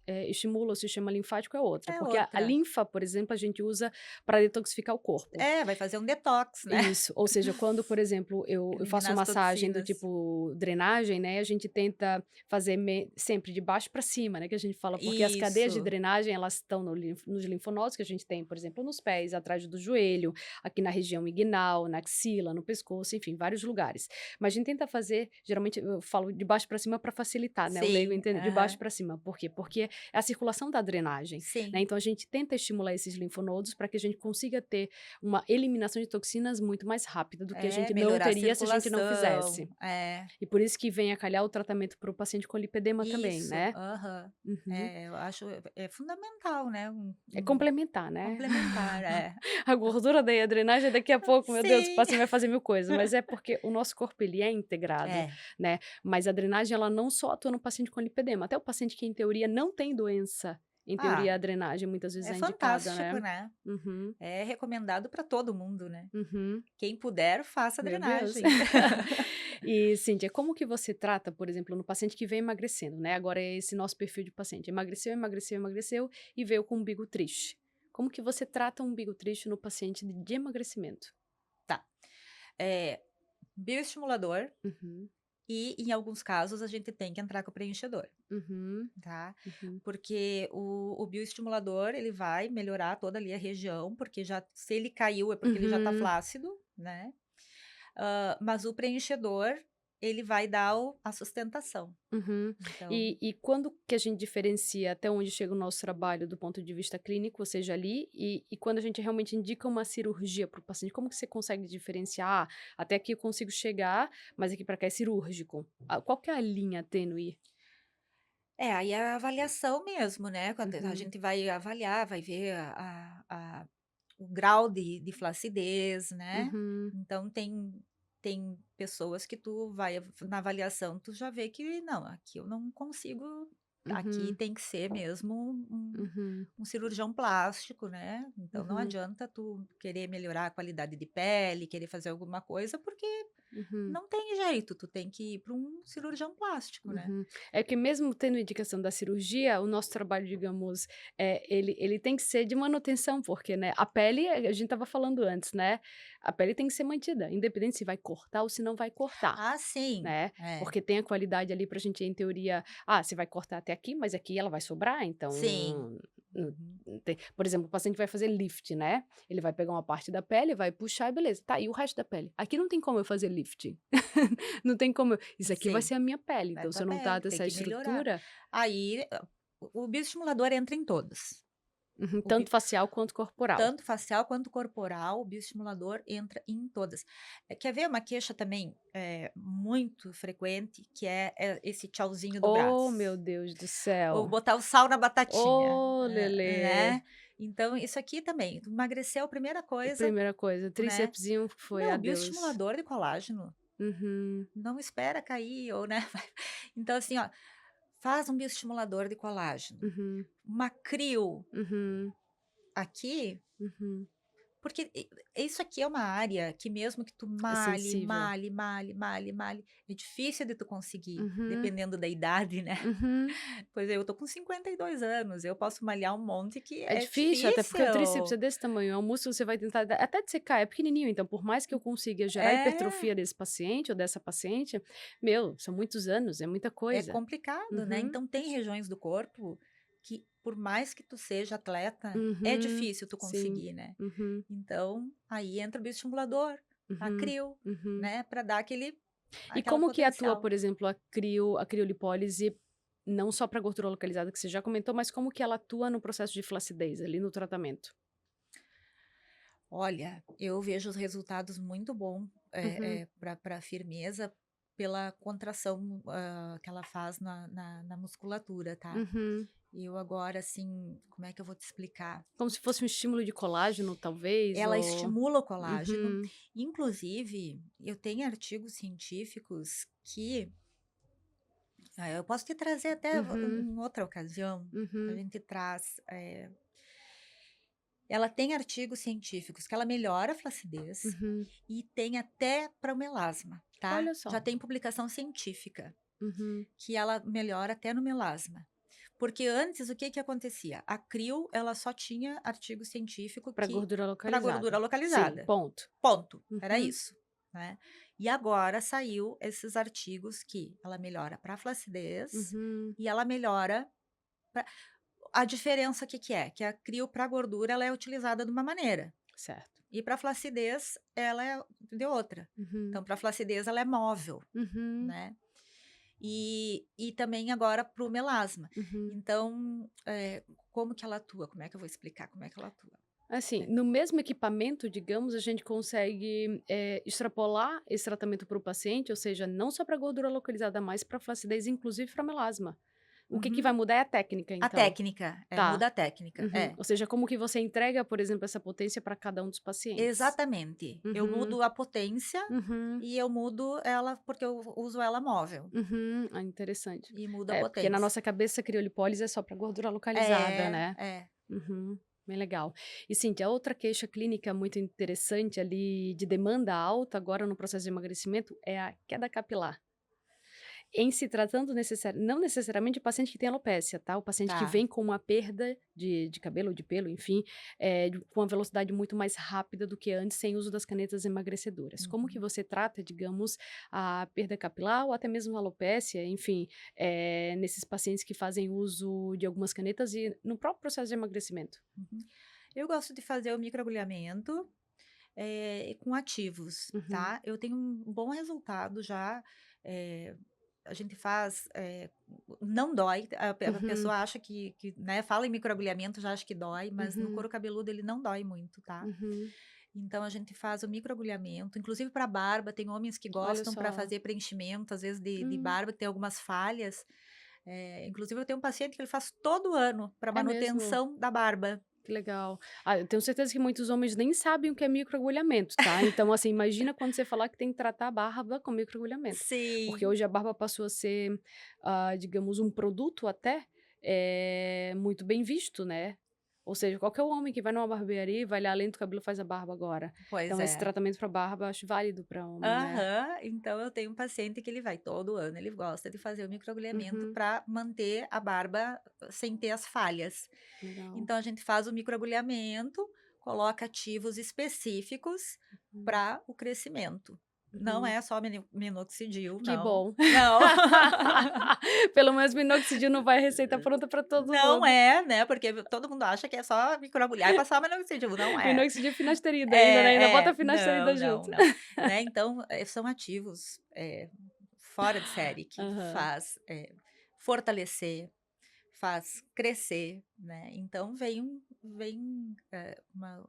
estimula o sistema linfático é outra. É Porque a outra. linfa, por exemplo, a gente usa para detoxificar o corpo. Vai fazer um detox, né. Isso, ou seja, quando, por exemplo, eu faço Eliminar uma as massagem do toxinas. tipo drenagem, né, a gente tenta fazer sempre de baixo para cima, né, que a gente fala, porque as cadeias de Isso. drenagem, elas estão nos linfonodos que a gente tem, por exemplo, nos pés, atrás do joelho, aqui na região inguinal, na axila, no pescoço, enfim, vários lugares. Mas a gente tenta fazer, geralmente eu falo de baixo para cima para facilitar, né, o leigo Sim, entender, de baixo aham. para cima. Por quê? Porque é a circulação da drenagem, né, Sim. então a gente tenta estimular esses linfonodos para que a gente consiga ter uma eliminação de toxinas muito mais rápida do que a gente não Melhorar a teria se a gente não circulação. fizesse. E por isso que vem a calhar o tratamento para o paciente com lipedema também, Isso, né. aham. Uhum. Eu acho fundamental, né, É complementar, né. complementar, A gordura daí, a drenagem daqui a pouco, meu Deus, o Sim. paciente vai fazer mil coisas, mas é porque o nosso corpo ele é integrado, É. né. Mas a drenagem ela não só atua no paciente com lipedema, até o paciente que em teoria não tem doença, em Ah, teoria a drenagem muitas vezes é é indicada, fantástico, né. né. Uhum, É recomendado para todo mundo, né. uhum. Quem puder, faça Meu Deus. drenagem. E, Cíntia, como que você trata, por exemplo, no paciente que vem emagrecendo, né? Agora é esse nosso perfil de paciente. Emagreceu, emagreceu, emagreceu e veio com um umbigo triste. Como que você trata um umbigo triste no paciente de emagrecimento? Tá. Eh, Bioestimulador Uhum, e, em alguns casos, a gente tem que entrar com o preenchedor, uhum, tá. uhum, Porque o bioestimulador, ele vai melhorar toda ali a região, porque já se ele caiu é porque ele já tá uhum, flácido, né. Mas o preenchedor, ele vai dar a sustentação. uhum. Então E quando que a gente diferencia até onde chega o nosso trabalho do ponto de vista clínico, ou seja, ali, e quando a gente realmente indica uma cirurgia para o paciente, como que você consegue diferenciar? Ah, até aqui eu consigo chegar, mas aqui para cá é cirúrgico. Ah, qual que é a linha tênue? aí é a avaliação mesmo, né, quando a Uhum, gente vai avaliar, vai ver o grau de flacidez, né. uhum, Então tem pessoas que tu vai na avaliação, tu já vê que: "Não, aqui eu não consigo, aqui uhum, tem que ser mesmo uhum, um cirurgião plástico", né. Então não uhum, adianta tu querer melhorar a qualidade de pele, querer fazer alguma coisa, porque Uhum. não tem jeito, tu tem que ir para um cirurgião plástico, né. Uhum. É que mesmo tendo indicação da cirurgia, o nosso trabalho, digamos, ele tem que ser de manutenção, porque, né, a pele, a gente estava falando antes, né, a pele tem que ser mantida, independente se vai cortar ou se não vai cortar, Ah, sim. né, É. porque tem a qualidade ali pra gente, em teoria, você vai cortar até aqui, mas aqui ela vai sobrar, então Sim. não Uhum. não tem, por exemplo, o paciente vai fazer lift, né, ele vai pegar uma parte da pele, vai puxar e beleza, tá, e o resto da pele? Aqui não tem como eu fazer lift, não tem como isso aqui vai Sim, ser a minha pele, vai então se tua eu não pele, trato tem essa que melhorar. estrutura, Aí, o bioestimulador entra em todas. uhum, O bi tanto facial quanto corporal. Tanto facial quanto corporal, o bioestimulador entra em todas. Quer ver uma queixa também, muito frequente, que é esse tchauzinho do Oh, meu braço, Deus do ou céu. botar o sal na batatinha, Oh, Lelê. né. Então isso aqui também, tu emagreceu, a primeira coisa, Primeira coisa, né, trícepsinho foi não, adeus. bioestimulador de colágeno, Uhum, não espera cair ou, né, então assim, ó, faz um bioestimulador de colágeno, uhum, uma crio uhum, aqui. uhum. Porque isso aqui é uma área que mesmo que tu É male, sensível. male, male, male, male, é difícil de tu conseguir, Uhum, dependendo da idade, né. uhum. Pois é, eu tô com 52 anos, eu posso malhar um monte que É é difícil, até porque o tríceps é difícil. desse tamanho, é um músculo que você vai tentar até dissecar, é pequenininho, então por mais que eu consiga gerar É, hipertrofia desse paciente ou dessa paciente, meu, são muitos anos, é muita é coisa. complicado, né. Uhum, Então tem regiões do corpo que, por mais que tu seja atleta, é uhum, difícil tu sim, conseguir, né. uhum, Então, aí entra o bioestimulador, a uhum, crio, uhum. né, para dar E aquela como que atua, potencial. por exemplo, a criolipólise, não só para gordura localizada que você já comentou, mas como que ela atua no processo de flacidez, ali no tratamento? Olha, eu vejo os resultados muito bom, Uhum, pra firmeza pela contração, que ela faz na musculatura, tá. uhum. Eu agora, assim, como é que eu vou te explicar? Como se fosse um estímulo de colágeno, talvez, Ela ou estimula o colágeno, uhum, inclusive eu tenho artigos científicos que, eu posso te trazer até uhum, em outra ocasião, a uhum, gente traz, ela tem artigos científicos que ela melhora a flacidez uhum. e tem até para o melasma, tá. Olha só. Já tem publicação científica Uhum. que ela melhora até no melasma. Porque antes o que que acontecia? A CRIO, ela só tinha artigo científico Pra que gordura para gordura localizada. Sim, localizada, ponto. ponto, era Uhum, isso, né. E agora saiu esses artigos que ela melhora para flacidez uhum. e ela melhora pra a diferença o que que é? Que a CRIO para gordura ela é utilizada de uma maneira, Certo. e para flacidez ela é de outra. Uhum, Então para flacidez ela é móvel, uhum, né. E também agora para o melasma. uhum. Então, como que ela atua? Como é que eu vou explicar como é que ela atua? Assim, É. no mesmo equipamento, digamos, a gente consegue, extrapolar esse tratamento para o paciente, ou seja, não só para gordura localizada, mas para flacidez, inclusive para melasma. O que vai Uhum. mudar é a técnica, A então? técnica, Tá. muda a técnica, Uhum. Ou seja, como que você entrega, por exemplo, essa potência para cada um dos pacientes. exatamente. Eu Uhum, mudo a potência uhum, e eu mudo ela porque eu uso ela móvel, uhum. Ah, interessante. e muda a É, porque na potência. nossa cabeça, criolipólise é só para gordura localizada, É, né? é. Uhum, bem legal. E Cíntia, outra queixa clínica muito interessante ali de demanda alta agora no processo de emagrecimento é a queda capilar. Em se tratando não necessariamente de paciente que tem alopécia, tá? O paciente que Tá. vem com uma perda de cabelo ou de pelo, enfim, com uma velocidade muito mais rápida do que antes, sem uso das canetas emagrecedoras. Como que Uhum. você trata, digamos, a perda capilar ou até mesmo a alopécia, enfim, nesses pacientes que fazem uso de algumas canetas e no próprio processo de emagrecimento? Uhum. Eu gosto de fazer o microagulhamento, com ativos, Uhum, tá. Eu tenho um bom resultado já, a gente faz, não dói, a uhum, pessoa acha que, né, fala em microagulhamento, já acha que dói, mas no uhum, couro cabeludo ele não dói muito, tá. uhum. Então a gente faz o microagulhamento, inclusive para barba, tem homens que Olha gostam para só. fazer preenchimento, às vezes de Hum, barba, que tem algumas falhas, inclusive eu tenho um paciente que ele faz todo ano para é mesmo? manutenção da barba. Que legal. Ah, eu tenho certeza que muitos homens nem sabem o que é microagulhamento, tá? Então, assim, imagina quando você falar que tem que tratar a barba com microagulhamento. Porque Sim. hoje a barba passou a ser, digamos, um produto até muito bem visto, né? Ou seja, qualquer homem que vai numa barbearia e vai lá, além do cabelo, faz a barba agora. Pois Então, esse é. tratamento para barba eu acho válido para homem, né? Aham. Então eu tenho um paciente que ele vai todo ano, ele gosta de fazer o microagulhamento Uhum, para manter a barba sem ter as falhas. legal. Então a gente faz o microagulhamento, coloca ativos específicos Uhum, para o crescimento. Não uhum. é só minoxidil, Que não. bom. Não. Pelo menos minoxidil não vai a receita pronta para todo Não mundo. é, né, porque todo mundo acha que é só microagulhar e passar minoxidil, não é. Minoxidil e finasterida ainda, né, ainda bota a Não, finasterida não, junto. não. Né, então, são ativos, fora de série que Aham. faz, fortalecer, faz crescer, né, então vem,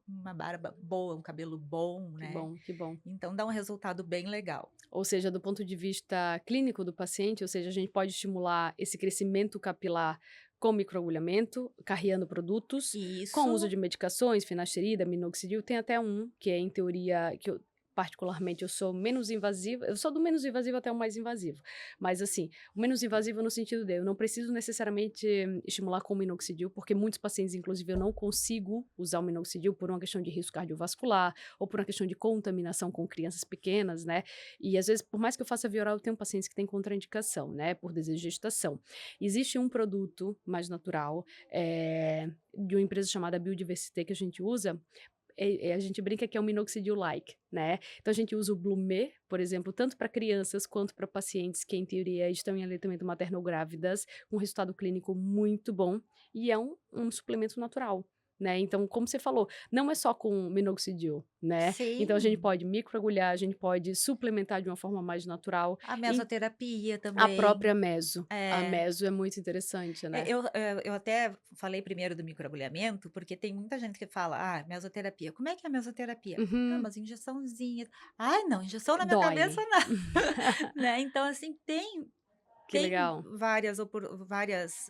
uma barba boa, um cabelo bom, Que né, bom, que bom. então dá um resultado bem legal. Ou seja, do ponto de vista clínico do paciente, ou seja, a gente pode estimular esse crescimento capilar com microagulhamento, carreando produtos, com o uso Isso. de medicações, finasterida, minoxidil, tem até um que é em teoria, que eu particularmente eu sou menos invasiva, eu sou do menos invasivo até o mais invasivo, mas assim, o menos invasivo no sentido de eu não preciso necessariamente estimular com minoxidil, porque muitos pacientes, inclusive, eu não consigo usar o minoxidil por uma questão de risco cardiovascular, ou por uma questão de contaminação com crianças pequenas, né, e às vezes, por mais que eu faça via oral, eu tenho pacientes que têm contraindicação, né, por desejo de gestação. Existe um produto mais natural, de uma empresa chamada Biodiversité que a gente usa, a gente brinca que é um minoxidil-like, né. Então a gente usa o Blumé, por exemplo, tanto para crianças quanto para pacientes que, em teoria, estão em aleitamento materno ou grávidas, com resultado clínico muito bom, e é um suplemento natural, né. Então, como você falou, não é só com minoxidil, né. Então a gente Sim, pode microagulhar, a gente pode suplementar de uma forma mais natural, a e mesoterapia a também. própria meso. A É. meso é muito interessante, né. Eu até falei primeiro do microagulhamento, porque tem muita gente que fala: "Ah, mesoterapia". Como é que é a mesoterapia? "Ah, Uhum. mas injeçãozinha". "Ai, não, injeção na minha cabeça Dói. não", né. Então, assim, Que tem legal.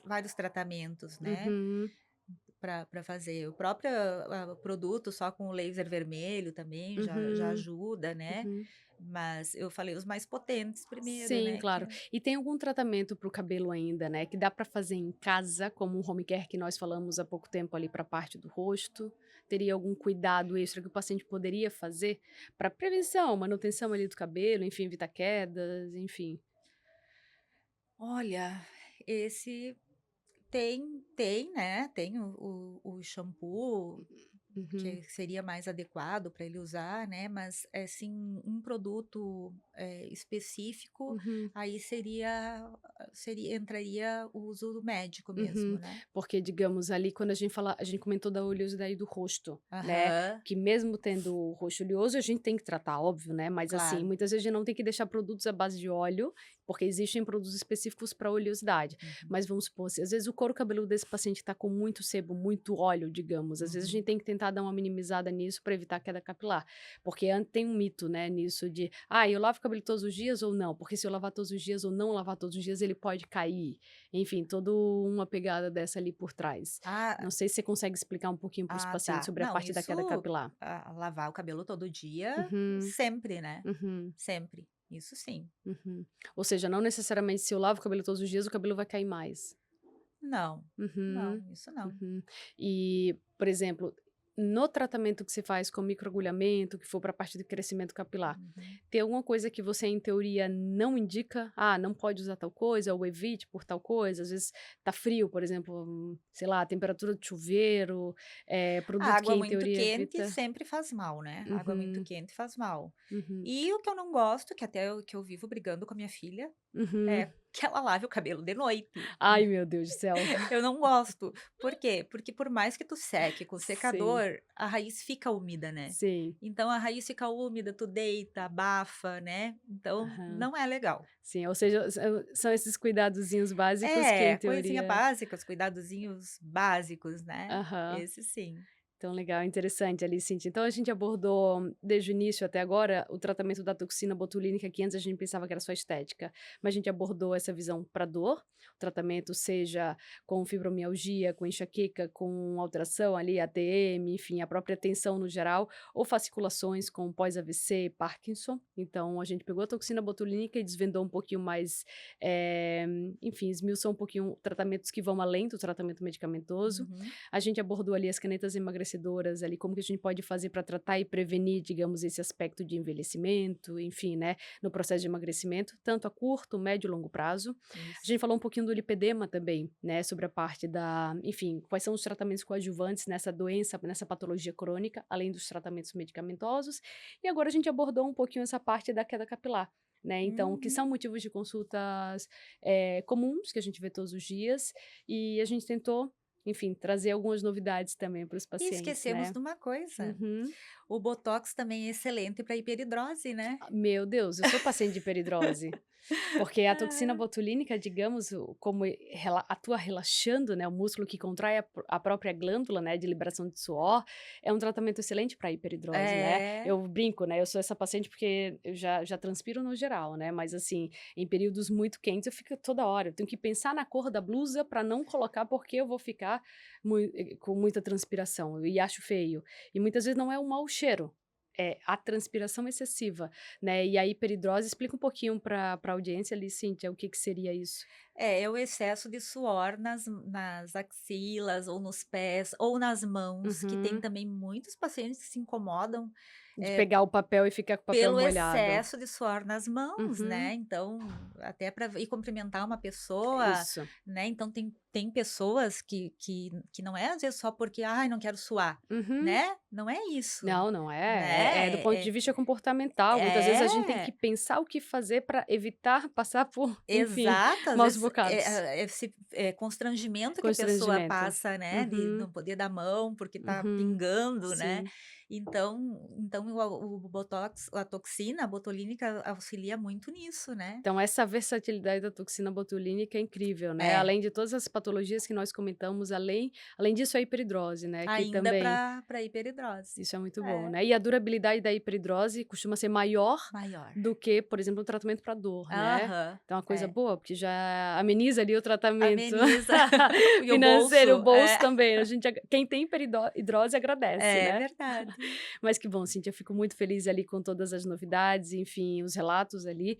vários tratamentos, né, Uhum, para fazer. O próprio, produto só com o laser vermelho também já uhum, ajuda, né. uhum. Mas eu falei os mais potentes primeiro, Sim, né, que claro. é E tem algum tratamento para o cabelo ainda, né, que dá para fazer em casa, como um home care que nós falamos há pouco tempo ali para a parte do rosto? Teria algum cuidado extra que o paciente poderia fazer para prevenção, manutenção ali do cabelo, enfim, evitar quedas, enfim? olha, esse tem, né, tem o shampoo Uhum, que seria mais adequado para ele usar, né, mas, assim, um produto, específico, uhum. aí seria entraria o uso médico mesmo, Uhum. né. Porque, digamos, ali quando a gente comentou da oleosidade do rosto, né, Aham, que mesmo tendo o rosto oleoso, a gente tem que tratar, óbvio, né, mas assim, claro. muitas vezes a gente não tem que deixar produtos à base de óleo, porque existem produtos específicos para oleosidade. Uhum, Mas vamos supor, se às vezes o couro cabeludo desse paciente está com muito sebo, muito óleo, digamos, às vezes a gente uhum. tem que tentar dar uma minimizada nisso para evitar queda capilar. Porque tem um mito, né, nisso de, eu lavo o cabelo todos os dias ou não? Porque se eu lavar todos os dias ou não lavar todos os dias, ele pode cair. Enfim, toda uma pegada dessa ali por trás. Ah Não sei se você consegue explicar um pouquinho para os pacientes tá. sobre a Não, parte da queda isso, capilar. lavar o cabelo todo dia, Uhum, sempre, né, uhum, sempre. Isso sim. uhum. Ou seja, não necessariamente se eu lavo o cabelo todos os dias, o cabelo vai cair mais. Não, Uhum, não, isso não. uhum. E, por exemplo, no tratamento que se faz com microagulhamento, que for para a parte do crescimento capilar, Uhum. tem alguma coisa que você, em teoria, não indica? Não pode usar tal coisa, ou evite por tal coisa. Às vezes tá frio, por exemplo, sei lá, temperatura de chuveiro, A produto que água em muito teoria quente evita. sempre faz mal, né, água muito Uhum, quente faz mal. uhum, E o que eu não gosto, que até eu vivo brigando com a minha filha, uhum. é que ela lave o cabelo de noite. Ai, meu Deus do céu. Eu não gosto. Por quê? Porque por mais que tu seque com Sim, secador, a raiz fica úmida, né. sim. Então a raiz fica úmida, tu deita, abafa, né, então Aham. não é legal. Sim, ou seja, são esses cuidadozinhos básicos que, em É, coisinha teoria. básica, os cuidadozinhos básicos, né, Aham. esse sim. Então, legal, interessante ali, Cintia. Então, a gente abordou, desde o início até agora, o tratamento da toxina botulínica, que antes a gente pensava que era só estética, mas a gente abordou essa visão para dor, o tratamento seja com fibromialgia, com enxaqueca, com alteração ali, ATM, enfim, a própria tensão no geral, ou fasciculações com pós-AVC, Parkinson. Então, a gente pegou a toxina botulínica e desvendou um pouquinho mais, eh, enfim, esmiuçou um pouquinho tratamentos que vão além do tratamento medicamentoso. Uhum. A gente abordou ali as canetas emagrecedoras, ali como que a gente pode fazer para tratar e prevenir, digamos, esse aspecto de envelhecimento, enfim, né, no processo de emagrecimento, tanto a curto, médio e longo prazo. A Isso. gente falou um pouquinho do lipedema também, né, sobre a parte da, enfim, quais são os tratamentos coadjuvantes nessa doença, nessa patologia crônica, além dos tratamentos medicamentosos. E agora a gente abordou um pouquinho essa parte da queda capilar. Né, então, que são Uhum. motivos de consultas comuns que a gente vê todos os dias, e a gente tentou, enfim, trazer algumas novidades também para os E pacientes, esquecemos né. de uma coisa, Uhum. o botox também é excelente para hiperidrose, né? Meu Deus, eu sou paciente de hiperidrose. Porque a toxina Ah, botulínica, digamos, como atua relaxando, né, o músculo que contrai a própria glândula, né, de liberação de suor, é um tratamento excelente para hiperidrose, né. é. Eu brinco, né, eu sou essa paciente porque eu já transpiro no geral, né, mas assim, em períodos muito quentes eu fico toda hora, eu tenho que pensar na cor da blusa para não colocar, porque eu vou ficar com muita transpiração e acho feio. E muitas vezes não é um mau cheiro, é a transpiração excessiva, né, e a hiperidrose, explica um pouquinho para a audiência ali, Cíntia, o que que seria isso? É o excesso de suor nas axilas, ou nos pés, ou nas mãos, que tem Uhum. também muitos pacientes que se incomodam, De eh, pegar o papel e ficar com o papel pelo molhado. excesso de suor nas mãos, Uhum. né, então, até para ir cumprimentar uma pessoa, Isso. né, então tem pessoas que não é às vezes só porque: "Ai, não quero suar", Uhum. né, não é isso, Não, não é. É do né, ponto de vista comportamental. Muitas vezes a gente tem que é. pensar o que fazer para evitar passar por, enfim, Exato, às maus vezes bocados. esse, constrangimento que a pessoa Constrangimento. passa, né, de Uhum. não poder dar mão porque tá Uhum. pingando, né. Sim. Então o botox, a toxina botulínica auxilia muito nisso, né. Então essa versatilidade da toxina botulínica é incrível, né, É, além de todas as patologias que nós comentamos, além disso a hiperidrose, né, que ainda também para hiperidrose. isso é muito bom, É, né. E a durabilidade da hiperidrose costuma ser maior maior. do que, por exemplo, o tratamento para dor, né. Aham, Então é uma coisa é. boa, porque já ameniza ali o tratamento Ameniza e o financeiro, o bolso. bolso também, a gente quem tem hiperidrose agradece, É né. verdade. Mas que bom, Cintia, eu fico muito feliz ali com todas as novidades, enfim, os relatos ali.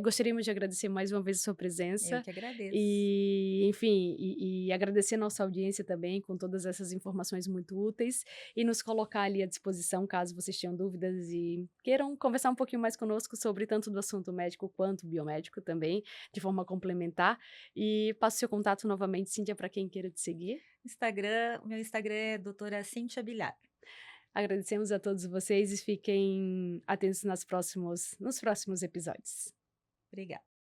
Gostaríamos de agradecer mais uma vez a sua Eu presença que agradeço. e, enfim, e agradecer a nossa audiência também com todas essas informações muito úteis e nos colocar ali à disposição caso vocês tenham dúvidas e queiram conversar um pouquinho mais conosco sobre tanto do assunto médico quanto biomédico também, de forma complementar. E passo seu contato novamente, Cíntia, para quem queira te seguir. Meu Instagram é doutora Cíntia Bilhar. Agradecemos a todos vocês e fiquem atentos nos próximos episódios. Obrigada.